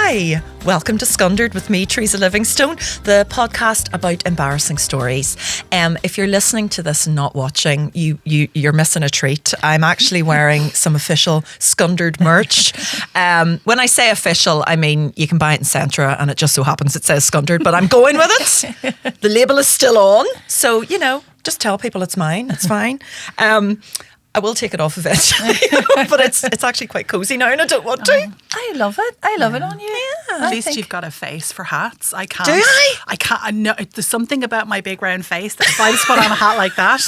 Hi, welcome to Scundered with me, Teresa Livingstone, the podcast about embarrassing stories. If you're listening to this and not watching, you're missing a treat. I'm actually wearing some official Scundered merch. When I say official, I mean you can buy it in Centra and it just so happens it says Scundered, but I'm going with it. The label is still on, so, you know, just tell people it's mine. It's fine. I will take it off eventually, but it's actually quite cosy now and I don't want to. I love it. I love it on you. Yeah. At least you've got a face for hats. I can't. Do I? I can't. I know, there's something about my big round face that if I just put on a hat like that,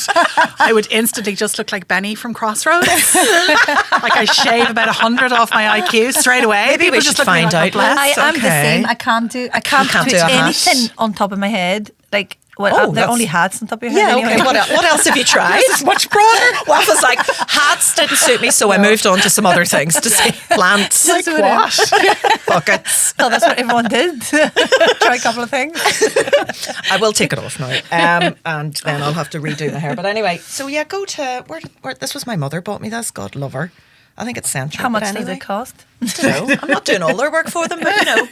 I would instantly just look like Benny from Crossroads. Like I shave about 100 off my IQ straight away. Maybe we should find out. I am the same. I can't do anything on top of my head. Like, they're only hats on top of your head. Yeah, anyway. okay. What else have you tried? This is much broader. Wafa's like, hats didn't suit me, so I moved on to some other things to say plants. Like what? Buckets. Well, that's what everyone did. Try a couple of things. I will take it off now, and then I'll have to redo my hair. But anyway, so yeah, go to where this was my mother bought me this. God love her. I think it's Central. How much does it cost? I don't know. I'm not doing all their work for them, but you know,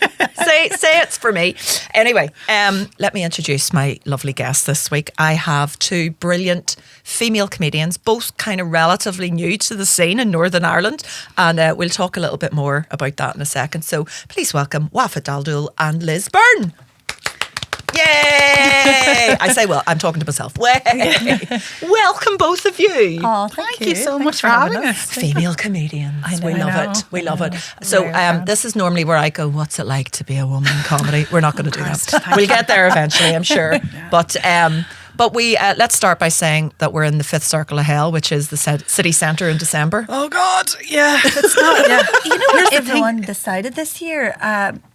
say it's for me. Anyway, let me introduce my lovely guest this week. I have two brilliant female comedians, both kind of relatively new to the scene in Northern Ireland, and we'll talk a little bit more about that in a second. So please welcome Wafa Daldoul and Liz Byrne. Yay! I say, well, I'm talking to myself. Welcome, both of you. Oh, thank you so much for having us. Female comedians. I know, we love it. We love it. So this is normally where I go, what's it like to be a woman in comedy? We're not going to do that. We'll get there eventually, I'm sure. Yeah. But we let's start by saying that we're in the fifth circle of hell, which is the city centre in December. Oh God, yeah, it's not. Yeah, you know what everyone decided this year?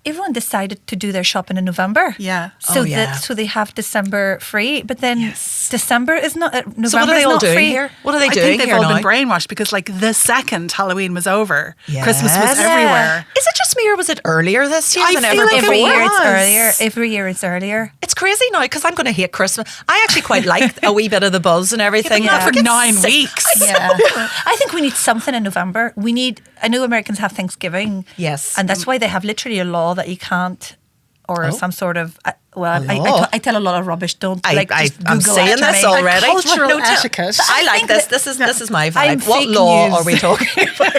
Everyone decided to do their shopping in November. Yeah. So so they have December free, but then December is not. November so what are they all doing free. here? What are they doing? I think they've here all now? been brainwashed because like the second Halloween was over, Yes. Christmas was everywhere. Is it just me or was it earlier this year I than feel ever like before? Every year it's was. earlier. Every year it's earlier. It's crazy now because I'm going to hate Christmas. I actually quite like a wee bit of the buzz and everything. Not for It's 9 sick. weeks. Yeah, I think we need something in November. I know Americans have Thanksgiving. Yes. And that's why they have literally a law that you can't, or some sort of, I tell a lot of rubbish. Don't just I'm Google saying after this me. already. Cultural etiquette. I like this. This is my vibe. What fake law news. are we talking about?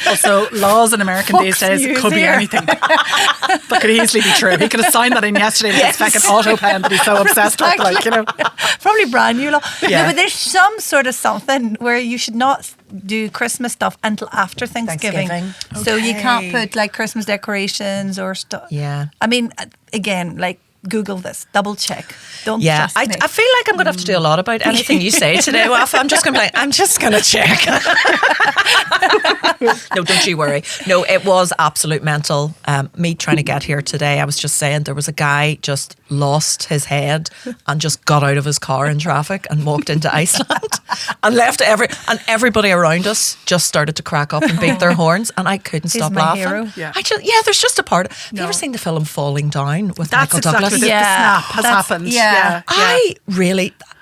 Also, laws in American these days News could be here. anything. That could easily be true. He could have signed that in yesterday with his fucking auto pen that he's so obsessed with. Like, you know. Probably brand new law. Yeah. No, but there's some sort of something where you should not do Christmas stuff until after Thanksgiving. So you can't put like Christmas decorations or stuff. Yeah. I mean, again, like Google this, double check. Don't Yeah, trust me. I feel like I'm going to have to do a lot about anything you say today, Wafa. I'm just going to be like, I'm just going to check. No, don't you worry. No, it was absolute mental. Me trying to get here today, I was just saying there was a guy just lost his head and just got out of his car in traffic and walked into Iceland and left everybody around us just started to crack up and beat their horns and I couldn't stop my laughing. hero. Yeah. There's just a part. Have you ever seen the film Falling Down with That's Michael exactly Douglas? what the snap has happened. yeah.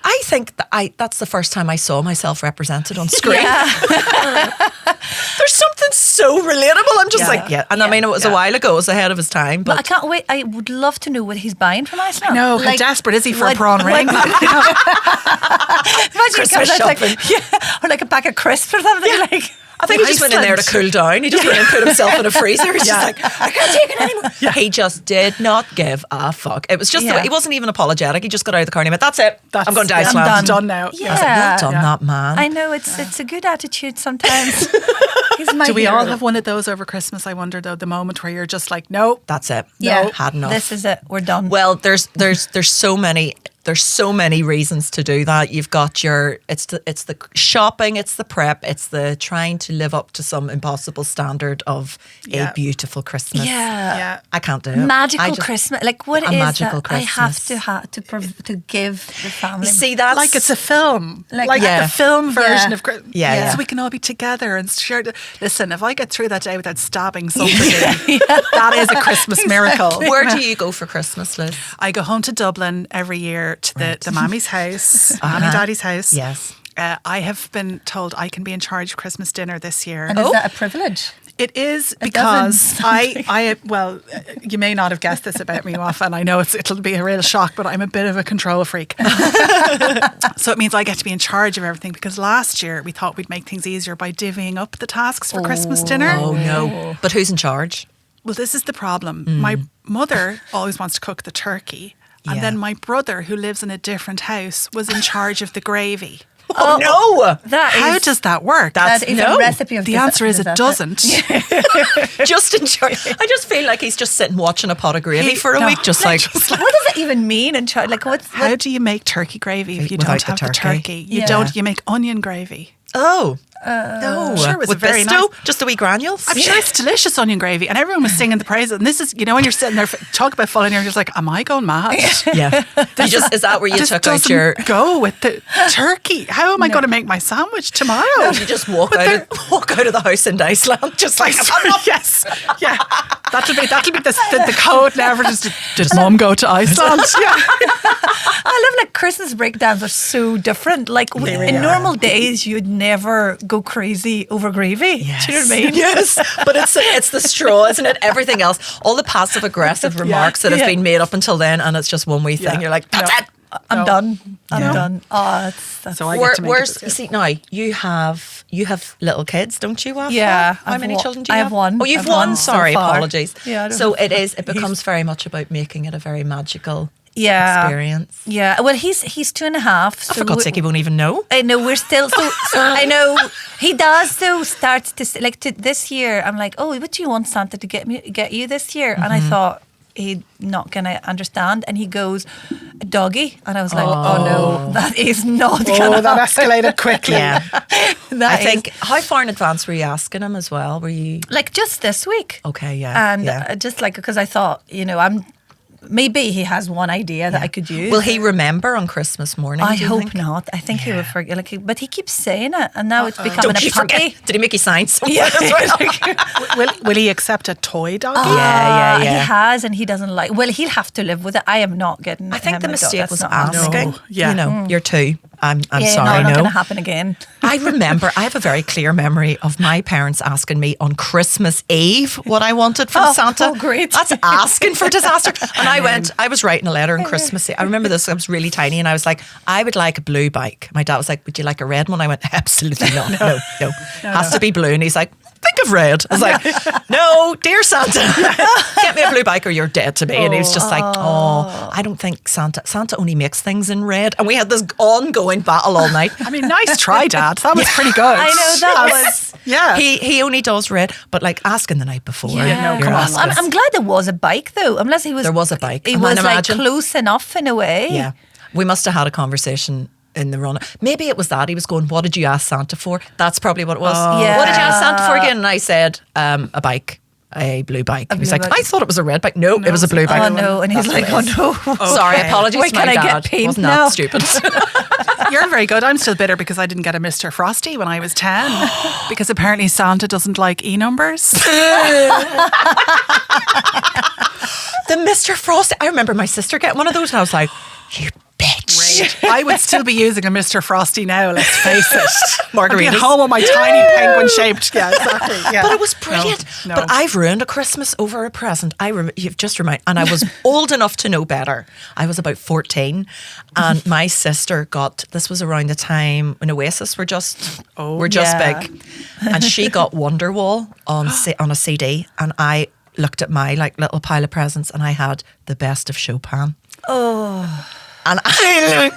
I think that's the first time I saw myself represented on screen. There's something so relatable. I'm just and I mean, it was a while ago, it was ahead of his time. But I But can't wait. I would love to know what he's buying from Iceland. No, how desperate is he for a prawn ring? Imagine Christmas shopping. or like a pack of crisps or something. Like I think he just went in there to cool down. He just went and put himself in a freezer. He's just like, I can't take it anymore. He just did not give a fuck. It was just the way, he wasn't even apologetic. He just got out of the car and he went, that's it. I'm going to Iceland. I'm done now. Yeah. I was like, well done, that man. I know it's a good attitude sometimes. He's my Do we hero. all have one of those over Christmas? I wonder though, the moment where you're just like, no, That's it. Yeah. No, had enough. This is it. We're done. Well, there's so many. There's so many reasons to do that. You've got it's the shopping, it's the prep, it's the trying to live up to some impossible standard of a beautiful Christmas. Yeah. I can't do it. Magical Christmas. Like what A is magical that? I have Christmas. to give the family. You see, that's like it's a film, Like- Yeah. the film version of Christmas. Yeah. So we can all be together and share. Listen, if I get through that day without stabbing somebody, that is a Christmas miracle. Where do you go for Christmas, Liz? I go home to Dublin every year to the mammy's house, mommy daddy's house. Yes. I have been told I can be in charge of Christmas dinner this year. and is that a privilege? It is because well, you may not have guessed this about me, Wafa, and I know it'll be a real shock, but I'm a bit of a control freak. So it means I get to be in charge of everything, because last year we thought we'd make things easier by divvying up the tasks for Christmas dinner. Oh no. But who's in charge? Well, this is the problem. My mother always wants to cook the turkey. And then my brother, who lives in a different house, was in charge of the gravy. Oh no! How does that work? That is a recipe of the answer is it doesn't. Just in charge. I just feel like he's just sitting watching a pot of gravy for a week, just like. What does it even mean in charge? Like, how do you make turkey gravy if you don't have the turkey? You don't. You make onion gravy. Oh. No, I'm sure it was with very Bisto, nice. just a wee granules. I'm sure it's delicious onion gravy, and everyone was singing the praises. And this is, when you're sitting there, talk about falling, you're just like, am I going mad? Yeah. Is that where you took out your go with the turkey? How am I going to make my sandwich tomorrow? You just walk out of the house in Iceland, just like yes, yeah. That'll be the code now. Did Mum go to Iceland? Yeah. I love Christmas breakdowns are so different. Like in normal days, you'd never go crazy over gravy. Yes. Do you know what I mean? Yes, but it's the straw, isn't it? Everything else, all the passive aggressive remarks that have been made up until then, and it's just one wee thing. You're like, that's it. I'm done. I'm done. Oh, that's so I get to make it. See, now you have little kids, don't you, Wafa? Yeah. How many children do you have? I have one. Oh, you've one one. Sorry, so far. apologies. Yeah. So it becomes very much about making it a very magical yeah. experience. Yeah. Well, he's 2.5. So for God's sake, he won't even know. I know we're still so I know he does though start to this year. I'm like, oh, what do you want Santa to get you this year? And I thought he's not gonna understand, and he goes a doggy, and I was like, oh no, that is not gonna that escalated quickly. Yeah. I think, how far in advance were you asking him as well? Were you like just this week? Okay, yeah. And just like, because I thought, maybe he has one idea that I could use. Will he remember on Christmas morning? I hope not. I think he would forget. But he keeps saying it, and now it's becoming Don't a you puppy. forget? Did he make you sign somewhere as well? Will he accept a toy doggy? Yeah. He has, and he doesn't like. Well, he'll have to live with it. I am not getting. I think him the a dog. mistake That's was not asking. No. Yeah. You're two. I'm sorry. Not going to happen again. I remember, I have a very clear memory of my parents asking me on Christmas Eve what I wanted from Santa. Oh, great. That's asking for disaster. And I was writing a letter on Christmas Eve. I remember this, I was really tiny, and I was like, I would like a blue bike. My dad was like, would you like a red one? I went, absolutely not. No. Has to be blue. And he's like, think of red. I was like, no, dear Santa, get me a blue bike or you're dead to me. And he was just like, I don't think Santa only makes things in red. And we had this ongoing battle all night. I mean, nice try, Dad. That was pretty good. I know that was. Yeah. He only does red, but like asking the night before. Yeah, no, come on. I'm glad there was a bike though. Unless he was. There was a bike. He was like close enough in a way. Yeah. We must have had a conversation in the run. Maybe it was that. He was going, what did you ask Santa for? That's probably what it was. Yeah. What did you ask Santa for again? And I said, a bike. A blue bike. And he's like, I thought it was a red bike. No, it was a blue bike. Oh no. And he's like, oh no. Okay. Sorry, apologies Why to my can't I dad. get paint Wasn't now? that stupid? You're very good. I'm still bitter because I didn't get a Mister Frosty when I was 10 because apparently Santa doesn't like E-numbers. The Mister Frosty. I remember my sister getting one of those and I was like, you bitch. I would still be using a Mister Frosty now, let's face it. Margaritas. I'd be at home with my tiny penguin shaped. Yeah, exactly. Yeah. But it was brilliant. No. But I've ruined a Christmas over a present. You've just reminded, and I was old enough to know better. I was about 14, and my sister got. This was around the time when Oasis were just big, and she got Wonderwall on a CD, and I looked at my little pile of presents, and I had the best of Chopin. Oh. And I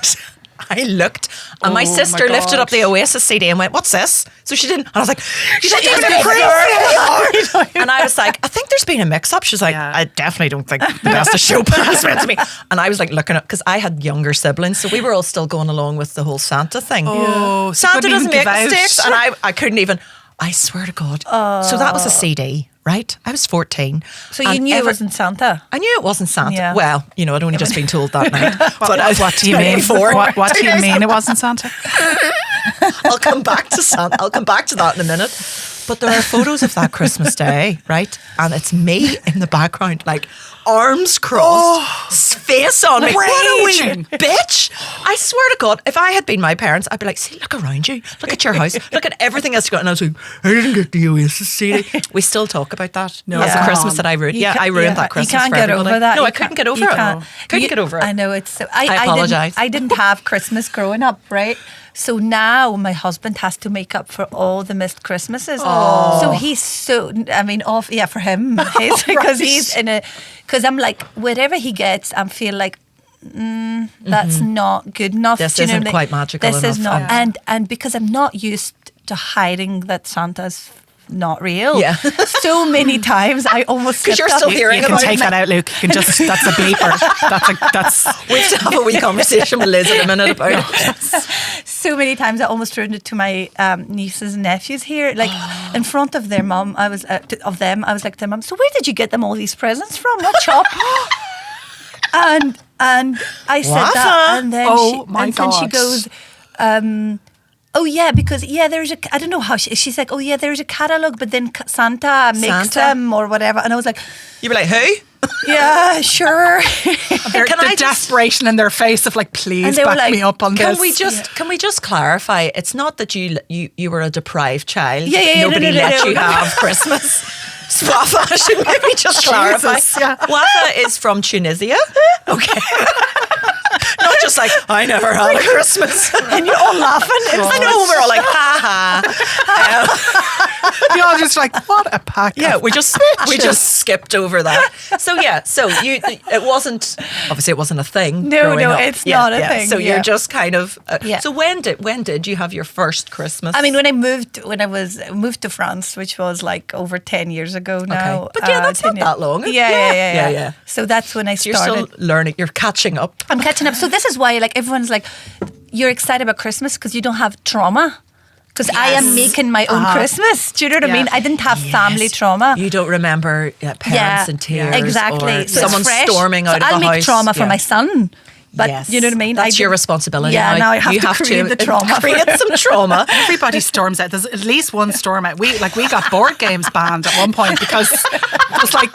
looked, and my sister lifted up the Oasis CD and went, what's this? So she didn't, and I was like, you didn't even approve. And I was like, I think there's been a mix-up. She's like, I definitely don't think the best of Chopin is meant to be. And I was like looking at, because I had younger siblings, so we were all still going along with the whole Santa thing. Oh, so Santa doesn't make out. mistakes. And I couldn't even, I swear to God. So that was a CD. Right? I was 14. So you knew it wasn't Santa? I knew it wasn't Santa. Yeah. Well, I'd only just been told that night. But what do you mean? What do you mean it wasn't Santa? I'll come back to Santa. I'll come back to that in a minute. But there are photos of that Christmas day, right? And it's me in the background, like arms crossed, face on me. What a wee bitch. I swear to God, if I had been my parents, I'd be like, see, look around you. Look at your house. Look at everything else you got. And I was like, I didn't get the Oasis CD. We still talk about that. No. As a Christmas that I ruined. I ruined that Christmas. You can't for get everybody. over that. No, I couldn't get over it. Couldn't get over it. I know, it's so... I apologise. I didn't have Christmas growing up, right? So now my husband has to make up for all the missed Christmases. Oh. So he's so, I mean, for him, because he's in a, because I'm like, whatever he gets, I feel like, that's not good enough. This Do you know isn't what I mean? quite magical This enough. is not, and because I'm not used to hiding that Santa's not real. Yeah. So many times I almost because you're still hearing you can about take that out, Luke. You can just that's a bleeper. That's we have to have a wee conversation with Liz in a minute about it. So many times I almost turned it to my nieces and nephews here, like in front of their mum. I was like to their mum, so where did you get them all these presents from? What shop? and I said Wafa. that, and then then she goes, oh yeah, because there's I don't know how she's like, oh yeah, there's a catalogue, but then Santa makes them or whatever, and I was like, you were like, who? Yeah, sure. the desperation in their face of like, please they were back like, me up on Can this. Can we just clarify? It's not that you were a deprived child. Yeah, Nobody no, let no. you have Christmas. Wafa, should maybe just clarify. Wafa is from Tunisia. Okay. Not just like, I never had a Christmas. And you're all laughing. I know, we're all like, ha ha. You're all just like, what a pack. Yeah, of we just skipped over that. So it wasn't a thing. No, growing up. it's not a thing. So you're just kind of. Yeah. So when did you have your first Christmas? I mean, when I moved to France, which was like over 10 years ago now. Okay. But that's not that long. Yeah. So that's when I So started. you're still learning. You're catching up. I'm catching up. So this is why, like, everyone's like, you're excited about Christmas because you don't have trauma. Because I am making my own Christmas. Do you know what I mean? I didn't have family trauma. You don't remember parents in tears. Exactly. Or So someone storming out of the house. I'll make trauma for my son. But you know what I mean? That's your responsibility. Yeah, now I have to create the trauma. Create some trauma. Everybody storms out. There's at least one storm out. We got board games banned at one point because it was like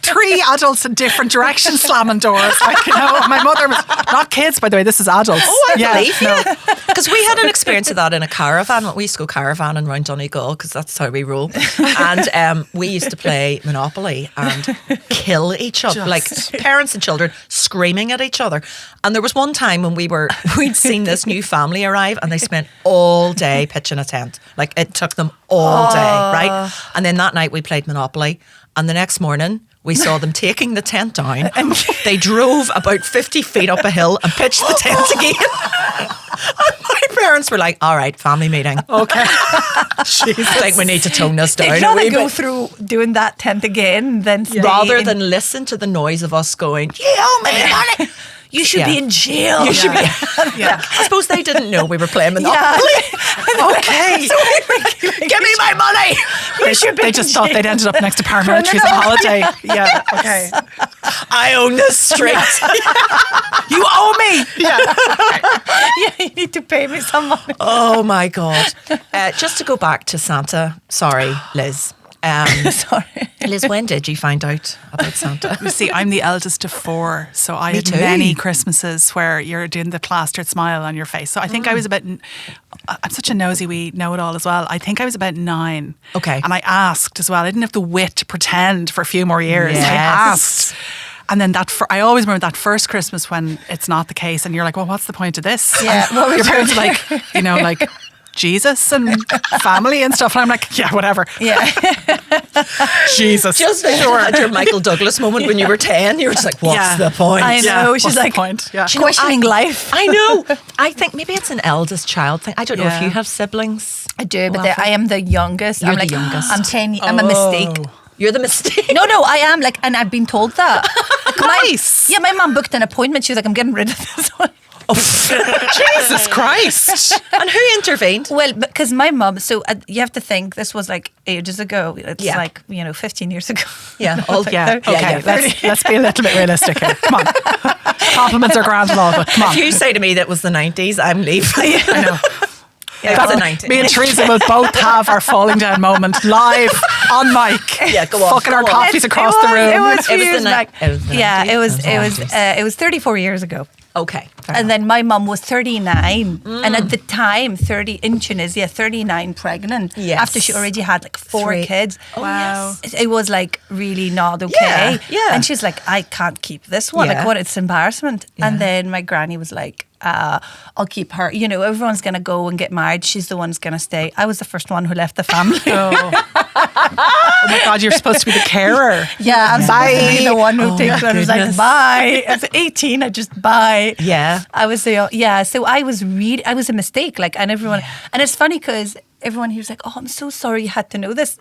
3 adults in different directions slamming doors. Like, my mother was not kids, by the way. This is adults. Oh, I believe you. Because we had an experience of that in a caravan. We used to go caravanning around Donegal because that's how we roll. And we used to play Monopoly and kill each other, like parents and children screaming at each other. And there was one time when we'd seen this new family arrive and they spent all day pitching a tent. Like it took them all day, right? And then that night we played Monopoly and the next morning we saw them taking the tent down and they drove about 50 feet up a hill and pitched the tent again. And my parents were like, all right, family meeting. Okay. I think we need to tone this down. They'd rather go through doing that tent again than rather than listen to the noise of us going, you owe me money. You should be in jail. You should be. I suppose they didn't know we were playing Monopoly. Okay. Give me my money. They just thought they'd ended up next to paramilitaries on holiday. Yeah. Okay. I own this street. You owe me. Yeah, you need to pay me some money. Oh my God. Just to go back to Santa. Sorry, Liz. Sorry. Liz, when did you find out about Santa? You see, I'm the eldest of 4, so I had too. many Christmases where you're doing the plastered smile on your face. So I think I was about, I'm such a nosy wee know-it-all as well. I think I was about 9. Okay. And I asked as well. I didn't have the wit to pretend for a few more years. Yes. I asked. And then I always remember that first Christmas when it's not the case and you're like, well, what's the point of this? Yeah. And your parents are like, like, Jesus and family and stuff. And I'm like, yeah, whatever. Yeah. Jesus. Just had your Michael Douglas moment when you were 10. You were just like, what's the point? I know. She's what's like, the point? Yeah. questioning life. I know. I think maybe it's an eldest child thing. I don't know if you have siblings. I do, but I am the youngest. You're I'm the like, youngest. I'm 10. I'm a mistake. You're the mistake. No, I am like, and I've been told that. Nice. My mum booked an appointment. She was like, I'm getting rid of this one. Jesus Christ. And who intervened? Well, because my mum, so you have to think this was like ages ago. It's like, 15 years ago. Yeah. Okay. Let's be a little bit realistic here. Come on. Compliments are grand and all, but come on. If you say to me that was the 90s, I'm leaving. I know. Yeah, it was the 90s. Me and Teresa will both have our falling down moment live on mic. Yeah, go on. Fucking our Go on. coffees across the room. It was It was years the back. it was the Yeah, 90s. it was 34 years ago. Okay. fair And enough. then my mum was 39. And at the time, 30 in Tunisia, 39 pregnant. Yes. After she already had like 4 3. kids. Oh, Wow. yes. It was like really not okay. Yeah. And she's like, I can't keep this one. Yeah. Like, what? It's embarrassment. Yeah. And then my granny was like, I'll keep her. You know, everyone's going to go and get married. She's the one who's going to stay. I was the first one who left the family. Oh my God, you're supposed to be the carer. Yeah, I'm supposed to be the one who Oh, takes my it. I was like, goodness. bye. I was 18, I just bye. Yeah. I was the, so I was a mistake. Like, and everyone, and it's funny because everyone here was like, oh, I'm so sorry you had to know this.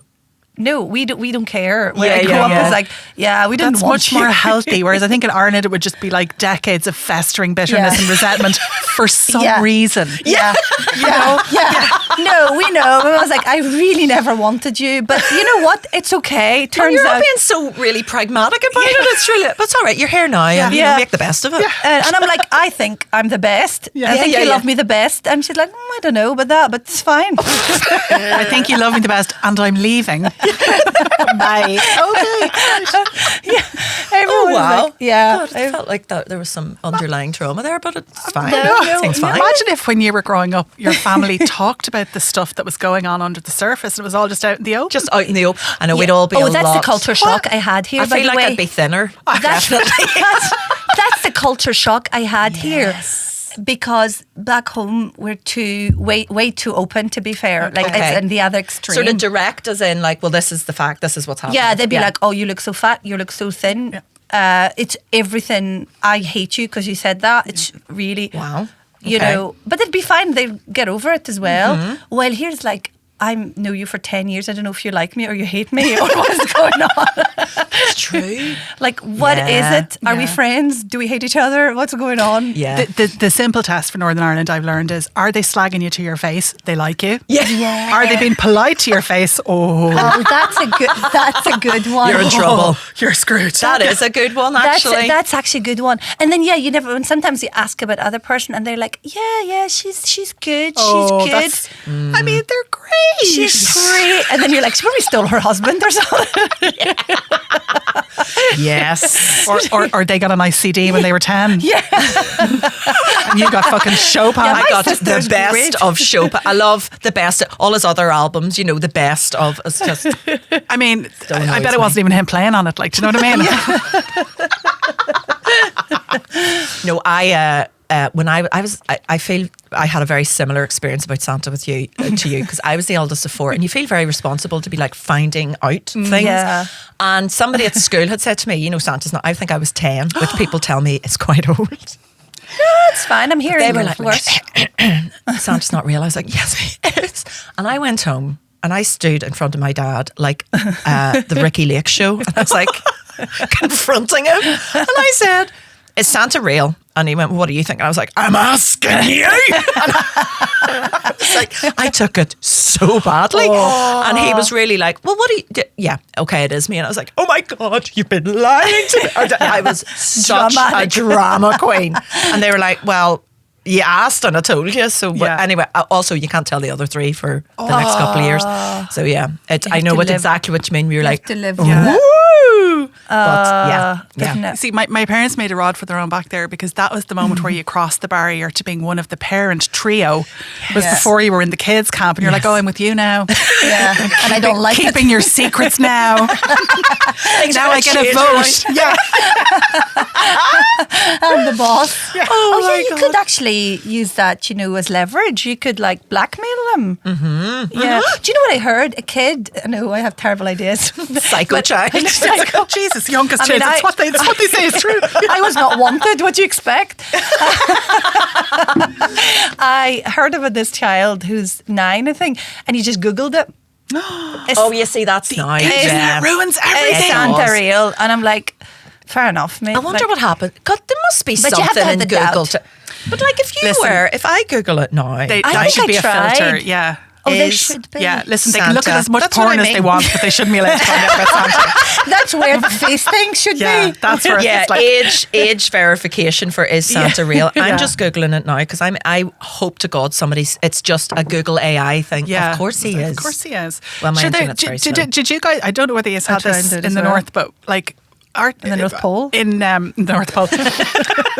No, we don't care. When I grew up, it's like, we didn't That's want much you. more healthy. Whereas I think in Ireland it would just be like decades of festering bitterness and resentment for some reason. Yeah. No, we know. I was like, I really never wanted you, but you know what? It's okay. Turns You're out. being so really pragmatic about it. It's really, but it's all right. You're here now, and you Yeah. make the best of it. And I'm like, I think I'm the best. I think you love me the best. And she's like, I don't know about that, but it's fine. I think you love me the best and I'm leaving. Bye. Okay. Everyone was wow. like, yeah. God, I felt like there was some underlying trauma there, but it's fine. No. Seems fine. Imagine if when you were growing up, your family talked about the stuff that was going on under the surface and it was all just out in the open. Just out in the open. I know we'd all be a that's lot. the culture shock I had here. I by feel the like way. I'd be thinner. That's, that's the culture shock I had here. Because back home we're way too open, to be fair. Like Okay. it's in the other extreme. Sort of direct, as in like, well, this is the fact. This is what's happening. Yeah, they'd be like, oh, you look so fat, you look so thin. It's everything. I hate you because you said that. It's really Wow. You Okay. know, but they'd be fine. They'd get over it as well. Well, here's like, I know you for 10 years. I don't know if you like me or you hate me or what's going on. It's true. Like, what is Yeah. it? Are we friends? Do we hate each other? What's going on? Yeah. The simple test for Northern Ireland I've learned is, are they slagging you to your face? They like you. Yeah. Are they being polite to your face? Oh, Oh, that's a good one. You're in trouble. you're screwed. That is a good one, actually. That's actually a good one. And then you never. And sometimes you ask about other person, and they're like, yeah, she's good, Oh, she's good, that's- I mean, they're great. she's great. And then you're like, she probably stole her husband or something. Yes. or they got a nice CD when they were 10. Yeah. And you got fucking Chopin. Yeah, I my got the sister's best great. of Chopin. I love the best. All his other albums, you know, the best of. It's just. I mean, Still I annoys bet it wasn't me. even him playing on it. Like, do you know what I mean? No, when I feel I had a very similar experience about Santa with you to you, because I was the eldest of 4, and you feel very responsible to be like finding out things. Yeah. And somebody at school had said to me, you know, Santa's not. I think I was 10, which people tell me is quite old. It's fine. I'm here. They were like, worse. Santa's not real. I was like, yes, he is. And I went home and I stood in front of my dad like the Ricky Lake show, and I was like confronting him, and I said, is Santa real? And he went, well, what do you think? And I was like, I'm asking you. And I was like, I took it so badly. And he was really like, well, what do you, yeah, okay, it is me. And I was like, oh my God, you've been lying to me. I was such a drama queen. And they were like, well, you asked and I told you. So anyway, also you can't tell the other 3 for the next couple of years. So yeah, I know exactly what you mean. We were like, to live "Ooh." with that. But yeah. See, my parents made a rod for their own back there, because that was the moment where you crossed the barrier to being one of the parent trio. It was before you were in the kids camp and you're like, oh, I'm with you now. Yeah. And I don't like it. Keeping your secrets now. Now I get a vote. Yeah. I'm the boss. Yeah. You could actually use that, you know, as leverage. You could like blackmail them. Mm-hmm. Yeah. Do you know what I heard? A kid. I know I have terrible ideas. Psycho child. It's like, oh, Jesus, youngest I mean, kids. It's what they say is true. I was not wanted. What do you expect? I heard about this child who's 9, I think, and he just Googled it. Oh, you see, that's nice. Internet ruins Is everything. Santa real? And I'm like, fair enough, mate. I wonder what happened. God, there must be But you have to something have in the Google. doubt. But like, if you Listen, if I Google it now, That think should I be tried. a filter. Yeah. Oh, they is should be. Yeah, listen, they can look at Santa. as much That's what porn I as they mean. want, but they shouldn't be allowed to find out about Santa. That's where the face thing should Yeah, be. that's where Yeah, it's like... age verification for is Santa real? I'm Yeah. just googling it now because I hope to God somebody's. It's just a Google AI thing. Yeah, Of course he is. Of course he is. Well, my Sure, internet's very slow. did you guys? I don't know whether you had tried this it in as the well. north, but like In the North Pole? in the North Pole.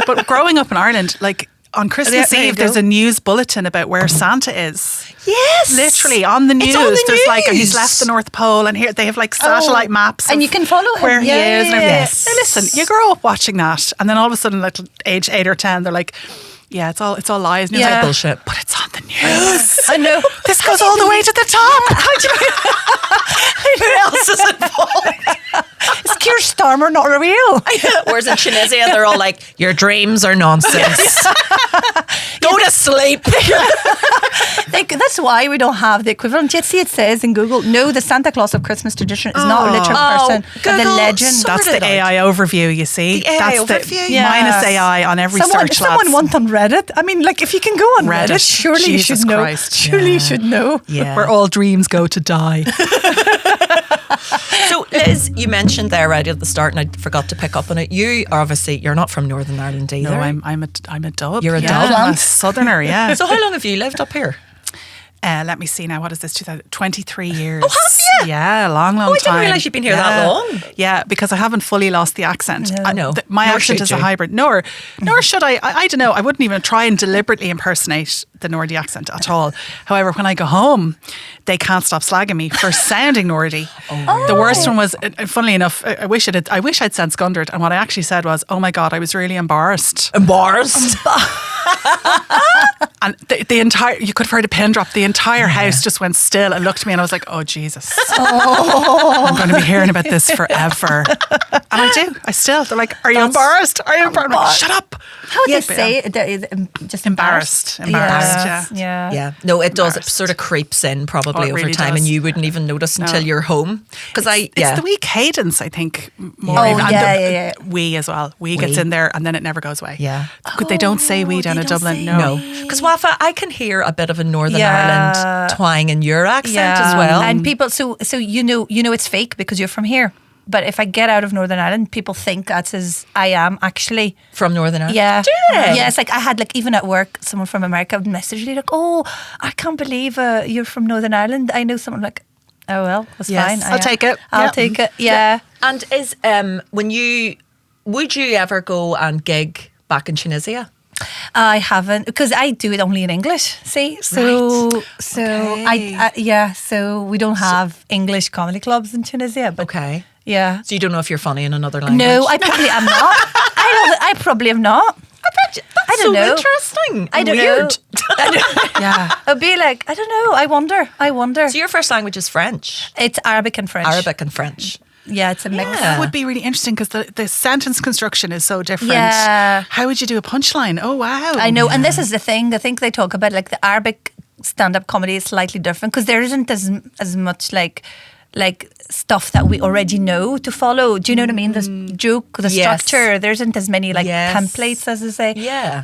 But growing up in Ireland, like on Christmas there you Eve, go. there's a news bulletin about where Santa is. Yes, Literally on the news. It's on the There's like news. he's left the North Pole, and here they have like satellite maps, and of you can follow him. where he Yeah, is. And yeah, everything. yes. Now listen, you grow up watching that, and then all of a sudden, like age 8 or 10, they're like, "Yeah, it's all lies." And you're Yeah. like, bullshit. but it's on the news. I know. This goes all the way to the top. How do you Who else is involved? Is Keir Starmer not real? Whereas in Tunisia, they're all like, "Your dreams are nonsense. Go to sleep." That's why we don't have the equivalent yet. See, it says in Google, no, the Santa Claus of Christmas tradition is not a literal person, but the Google legend. sort That's it the out. AI overview, you see. The AI That's overview? the Yes. minus AI on every search. Someone lads. went on Reddit. I mean, like, if you can go on Reddit, Reddit. surely you Jesus should know. Christ. Surely you should know. Yeah. Where all dreams go to die. So, Liz, you mentioned there right at the start, and I forgot to pick up on it. You are obviously, you're not from Northern Ireland either. No, I'm a dub. You're a yeah, dub? I'm a southerner, yeah. So, how long have you lived up here? Let me see now. What is this? 23 years. Oh, have you? Yeah, long Oh, I didn't time. realise you'd been here that Yeah. long. Yeah, because I haven't fully lost the accent. I know. My Nor accent should is a you. hybrid. Nor should I. I don't know. I wouldn't even try and deliberately impersonate the Nordy accent at all. However, when I go home, they can't stop slagging me for sounding Nordy. The worst one was, funnily enough, I wish I'd said Scundered, and what I actually said was, "Oh my God, I was really embarrassed." Embarrassed. And the entire, you could have heard a pin drop. The entire house just went still and looked at me, and I was like, "Oh Jesus, I'm going to be hearing about this forever." And I do. I still. They're like, "Are you embarrassed? Are you embarrassed?" I'm like, "Shut up." How would Yes, they say it? That is, just Embarrassed. Embarrassed. Yeah. Yeah, no, it does. It Embarrassed. sort of creeps in probably Oh, it over really time, does. and you wouldn't even notice until you're home. Because It's the wee cadence, I think. More Oh, even. And yeah. We as well. We gets in there, and then it never goes away. Yeah. They don't say we down in Dublin. No. Because Wafaa, I can hear a bit of a Northern Yeah. Ireland twang in your accent as well. And people, so you know it's fake because you're from here. But if I get out of Northern Ireland, people think that's as I am actually. From Northern Ireland. Yeah. Do they? Yeah, it's like I had like even at work, someone from America would message me like, "Oh, I can't believe you're from Northern Ireland." I know someone like, "Oh well, that's Yes. fine. I'll take it. I'll Yeah. take it." Yeah. And is would you ever go and gig back in Tunisia? I haven't because I do it only in English. See, so Okay. so we don't have English comedy clubs in Tunisia. But Okay. yeah, So you don't know if you're funny in another language? no, I probably am not. I probably am not. I bet you, that's I don't so know. interesting. I don't Weird. know. Yeah. I'd be like, I don't know. I wonder. So your first language is French, It's Arabic and French. Arabic and French. Yeah, it's a mix. Yeah. That would be really interesting because the sentence construction is so different. Yeah. How would you do a punchline? Oh, wow. I know, and this is the thing. I think they talk about like the Arabic stand-up comedy is slightly different because there isn't as much like stuff that we already know to follow. Do you know what I mean? The joke, the Yes. structure. There isn't as many like Yes. templates, as they say. Yeah.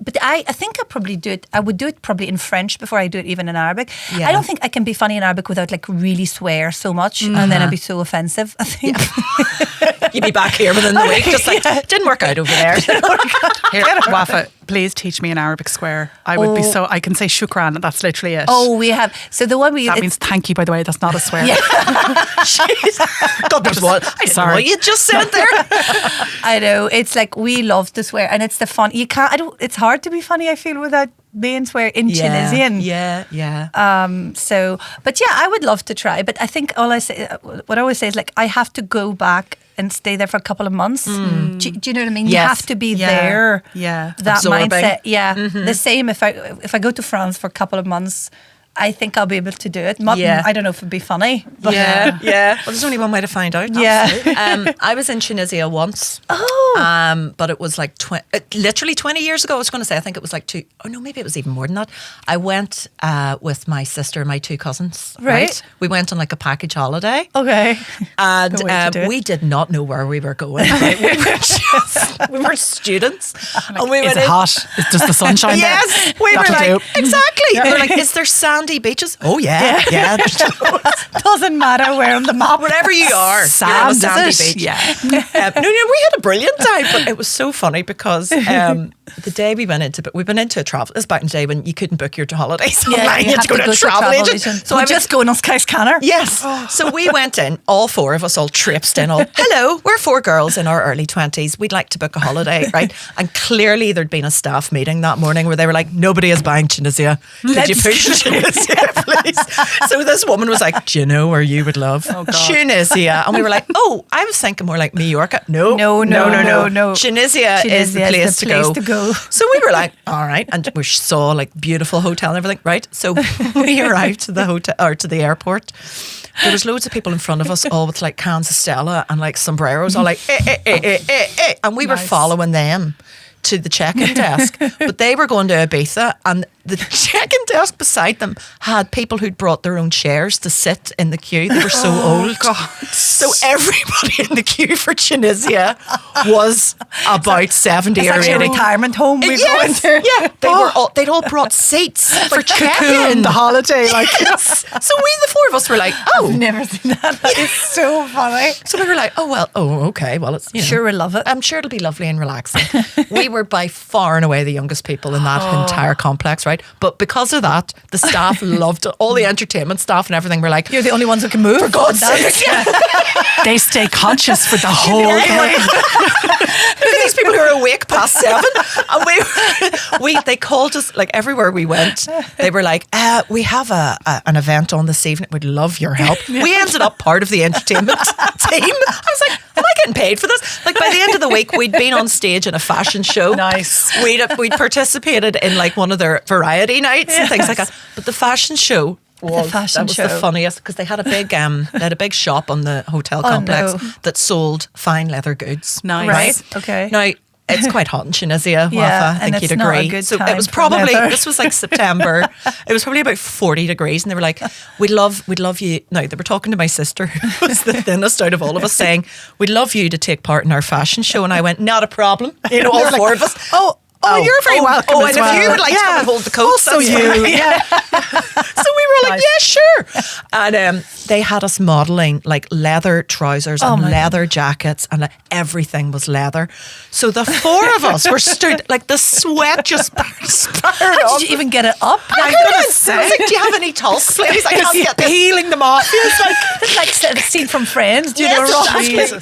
But I think I probably do it. I would do it probably in French before I do it even in Arabic. Yeah. I don't think I can be funny in Arabic without like really swear so much, and then I'd be so offensive. I think. You'd be back here within the week, just like, didn't work out over there. Here, Wafa, please teach me an Arabic square. I would be so, I can say shukran, and that's literally it. Oh, we have. So the one we That means thank you, by the way. That's not a swear. Jeez. God knows what. I didn't know Sorry. what you just said there. I know, it's like we love to swear, and it's the fun. You can't. I don't. It's hard to be funny. I feel without being swear in Tunisian. Yeah. So, but yeah, I would love to try. But I think what I always say is like I have to go back and stay there for a couple of months. Do you know what I mean? You Yes. have to be Yeah. there. Yeah. That Absorbing. mindset. Yeah. The same if I go to France for a couple of months. I think I'll be able to do it. Yeah. I don't know if it'd be funny. But Yeah. Well, there's only one way to find out. Yeah. I was in Tunisia once. Oh. But it was like literally 20 years ago. I was going to say, I think it was like maybe it was even more than that. I went with my sister and my two cousins. Right. We went on like a package holiday. Okay. And The way to do it. we did not know where we were going. Right? We were students. And we Is went it in. hot? Does the sun shine there? Yes, we were That'll like, do. exactly. They were like, is there sand sandy beaches? Oh yeah. Doesn't matter where on the map. Wherever you are, Sand, you're on a is sandy it? beach. Yeah. No, we had a brilliant time, but it was so funny because the day we went into a travel. This is back in the day when you couldn't book your holidays online. You had to go to a travel agent. So I'm just going on Skyscanner. Yes. So we went in, all four of us, all traipsed in. Hello, we're four girls in our early 20s. We'd like to book a holiday, right? And clearly there'd been a staff meeting that morning where they were like, nobody is buying Tunisia. Could you push Tunisia, please? So this woman was like, do you know where you would love? Tunisia. And we were like, I was thinking more like Mallorca. No. Tunisia is the place to go. So we were like, all right. And we saw like beautiful hotel and everything, right? So we arrived to the hotel or to the airport. There was loads of people in front of us, all with like cans of Stella and like sombreros, all like, and we were following them to the check-in desk. But they were going to Ibiza, and the check-in desk beside them had people who'd brought their own chairs to sit in the queue. They were so old. God. So everybody in the queue for Tunisia was about 70 It's or actually 80. a retirement home we go into. Yeah, they'd all brought seats for check-in. The holiday, like. Yes. So we, the four of us, were like, I've never seen that. That is so funny. So we were like, okay, well, it's, Sure, we'll love it. I'm sure it'll be lovely and relaxing. We were by far and away the youngest people in that entire complex, right? But because of that, the staff loved it. All the entertainment staff and everything were like, You're the only ones who can move. for God's sake. They stay conscious for the whole thing. Look at these people who are awake past 7. And they called us, like everywhere we went, they were like, we have an event on this evening. We'd love your help. We ended up part of the entertainment team. I was like, am I getting paid for this? Like by the end of the week, we'd been on stage in a fashion show. Nice. We'd participated in like one of their variety nights and things like that. But the fashion show was the funniest because they had a big shop on the hotel complex that sold fine leather goods. Nice. Right. Okay. Now, it's quite hot in Tunisia, Yeah, Wafa. I think and you'd it's not a agree. good So time it was for probably, leather. this was like September. It was probably about 40 degrees. And they were like, we'd love you. No, they were talking to my sister, who was the thinnest out of all of us, saying, we'd love you to take part in our fashion show. And I went, not a problem. You know, all four of us. Oh, you're very welcome. Oh, as and well. if you would like to come and hold the coat, Also that's you. fine. Yeah. So we were like, yeah, sure. And they had us modelling like leather trousers and leather jackets, and like, everything was leather. So the four of us were stood, like the sweat just spurred How did you even get it up? I was like, do you have any talc, please? I can't get this. Peeling them off. It's like a scene from Friends. Do you know Yes, Rob?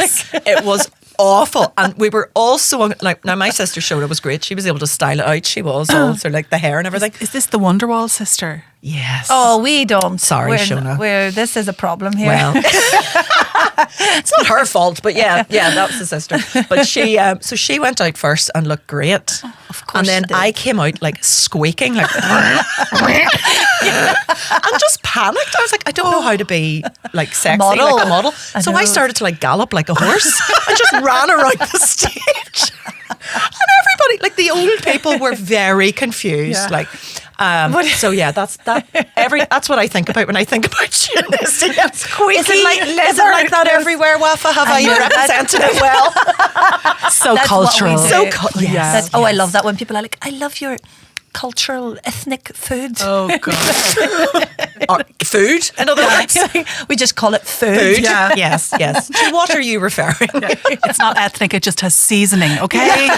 exactly. It was awful, and we were also like, now my sister showed it was great. She was able to style it out. She was also like the hair and everything. Is this the Wonderwall sister? Yes. Oh, we don't. Sorry, Shona. This is a problem here. Well, it's not her fault, but yeah, that was the sister. But she, so she went out first and looked great. Of course and then she did. I came out like squeaking, like, and just panicked. I was like, I don't know how to be like sexy, model. like a model. So I started to like gallop like a horse and just ran around the stage. And everybody, like the old people, were very confused. Yeah. Like, so yeah, that's what I think about when I think about Tunisia. Is it like that everywhere, Wafa? Have I represented it well? So That's cultural. what we do. Yes. I love that when people are like, I love your cultural ethnic food. Oh, God. Or food, in other words. We just call it food. Food. Yeah. Yes. To what are you referring? It's not ethnic, it just has seasoning, okay?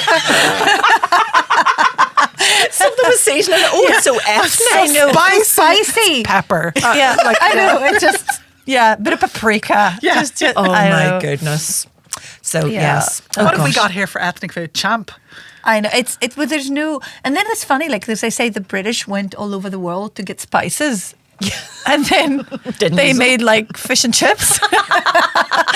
Something with seasoning. Oh, it's so ethnic. I know. Spicy. Pepper. Yeah, I know. It just, bit of paprika. Yeah. Oh I my know. goodness. So Yeah. yes. What have we got here for ethnic food? Champ. I know. But there's no, and then it's funny, like, as I say, the British went all over the world to get spices. And then Didn't they use made like fish and chips.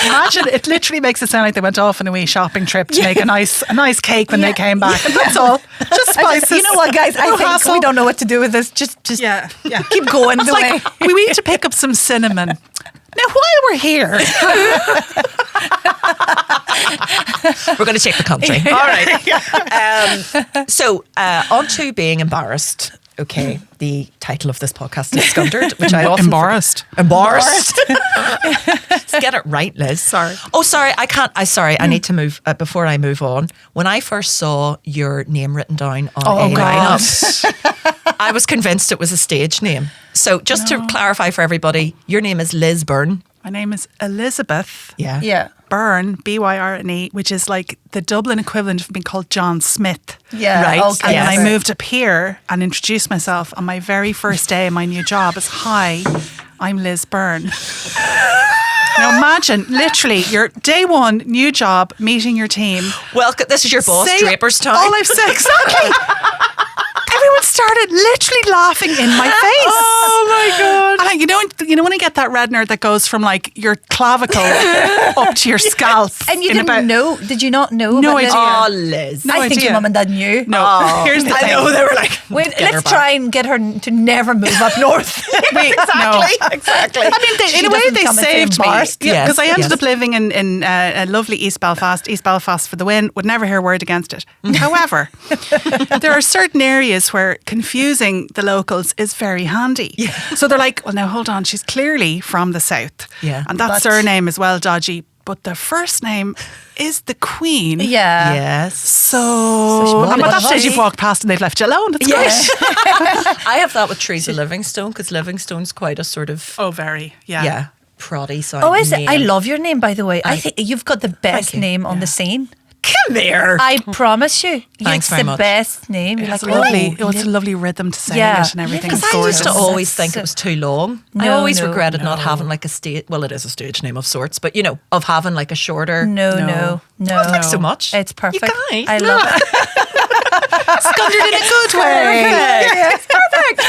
Imagine, it literally makes it sound like they went off on a wee shopping trip to make a nice cake when they came back. And that's all. Just spices. You know what, guys? I No think hassle. we don't know what to do with this. Just Yeah. keep going the way. Like, we need to pick up some cinnamon. Now, while we're here, We're going to take the country. All right. So on to being embarrassed. Okay, the title of this podcast is Scundered, which I often embarrassed. Embarrassed. Let's get it right, Liz. Sorry. Oh, sorry. I can't. I need to move before I move on. When I first saw your name written down on a lineup, I was convinced it was a stage name. So just to clarify for everybody, your name is Liz Byrne. My name is Elizabeth. Yeah. Yeah. Byrne, Byrne, which is like the Dublin equivalent of being called John Smith. Yeah. Right. Okay. And then Yes. I moved up here and introduced myself on my very first day in my new job as, hi, I'm Liz Byrne. Now imagine, literally, your day one, new job, meeting your team. Welcome. This is your boss, Say Draper's time. All I've said, exactly. Everyone started literally laughing in my face. Oh my God. And you know when you get that red nerd that goes from like your clavicle up to your scalp. And you in didn't about- know? Did you not know? No about this? idea. Oh, Liz. No I think idea. your mum and dad knew. No, here's the I thing. know, they were like, Wait, get her let's back. try and get her to never move up north. Wait, Exactly. I mean, in a way, doesn't they come and say saved me. embarrassed. Yeah, because I Yes, ended yes. up living in a lovely East Belfast for the win. Would never hear a word against it. However, there are certain areas where confusing the locals is very handy. Yeah. So they're like, well, now hold on, she's clearly from the south. Yeah. And that But- surname is well dodgy, but the first name is the Queen. Yeah. Yes. So, she and by might that have stage, you've us. walked past and they've left you alone. It's Yes. great. I have that with Teresa Livingstone because Livingstone's quite a sort of, Oh, very. Yeah. yeah, proddy sound. Oh, is it? I name. love your name, by the way. I think you've got the best you. name on the scene. Come here. I promise you. Thanks it's very the much. best name. You're It's like, lovely. oh, It's a lovely rhythm to say Yeah. it and everything. Because It's I used to gorgeous. always think That's it was too long. I No, always no, regretted not no. having like a stage. Well, it is a stage name of sorts, but of having like a shorter. No. Oh, thanks so much. It's perfect. You guys, I love it. Scundered in a good way. Yeah. It's perfect.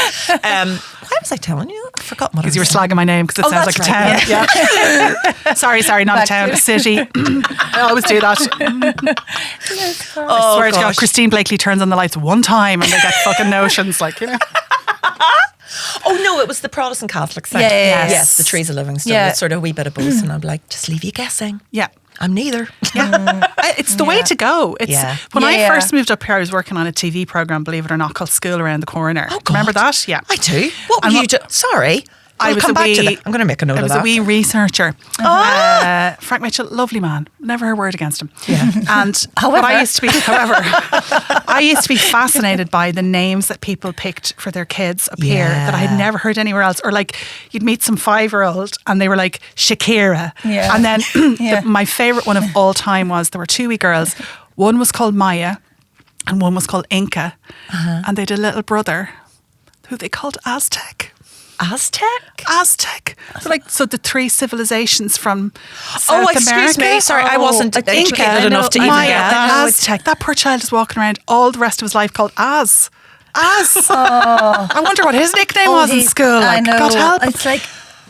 Why was I telling you? I forgot what I Because you were was saying. slagging my name because it Oh, sounds like that's a right, town. Yeah. sorry, not Back a town, to- a city. I always do that. I Oh, swear to God, gosh. Christine Blakely turns on the lights one time and they get fucking notions like, Oh no, it was the Protestant Catholic side. Yes. Yes, the Teresa Livingstone. Yeah. It's sort of a wee bit of both, and I'm like, just leave you guessing. Yeah. I'm neither. It's the way to go. It's Yeah. When I Yeah. first moved up here, I was working on a TV program, believe it or not, called School Around the Corner. Oh, God. Remember that? Yeah. I do. What were And you what- doing? Sorry. I I'll was come a back to wee- that. I'm going to make a note I of was that. a wee researcher. Frank Mitchell, lovely man. Never heard a word against him. Yeah. And However. I used to be fascinated by the names that people picked for their kids up here that I had Yeah. never heard anywhere else. Or like you'd meet some 5-year-old and they were like Shakira. Yeah. And then Yeah. my favorite one of all time was there were 2 wee girls. One was called Maya and one was called Inca. And they had a little brother who they called Aztec. Aztec? So the 3 civilizations from South Oh, excuse America. me. Sorry, I wasn't Inca, educated I know, enough to even Maya, get that. Aztec. That poor child is walking around all the rest of his life called Az. I wonder what his nickname was in school. I Like, know. God help. It's like,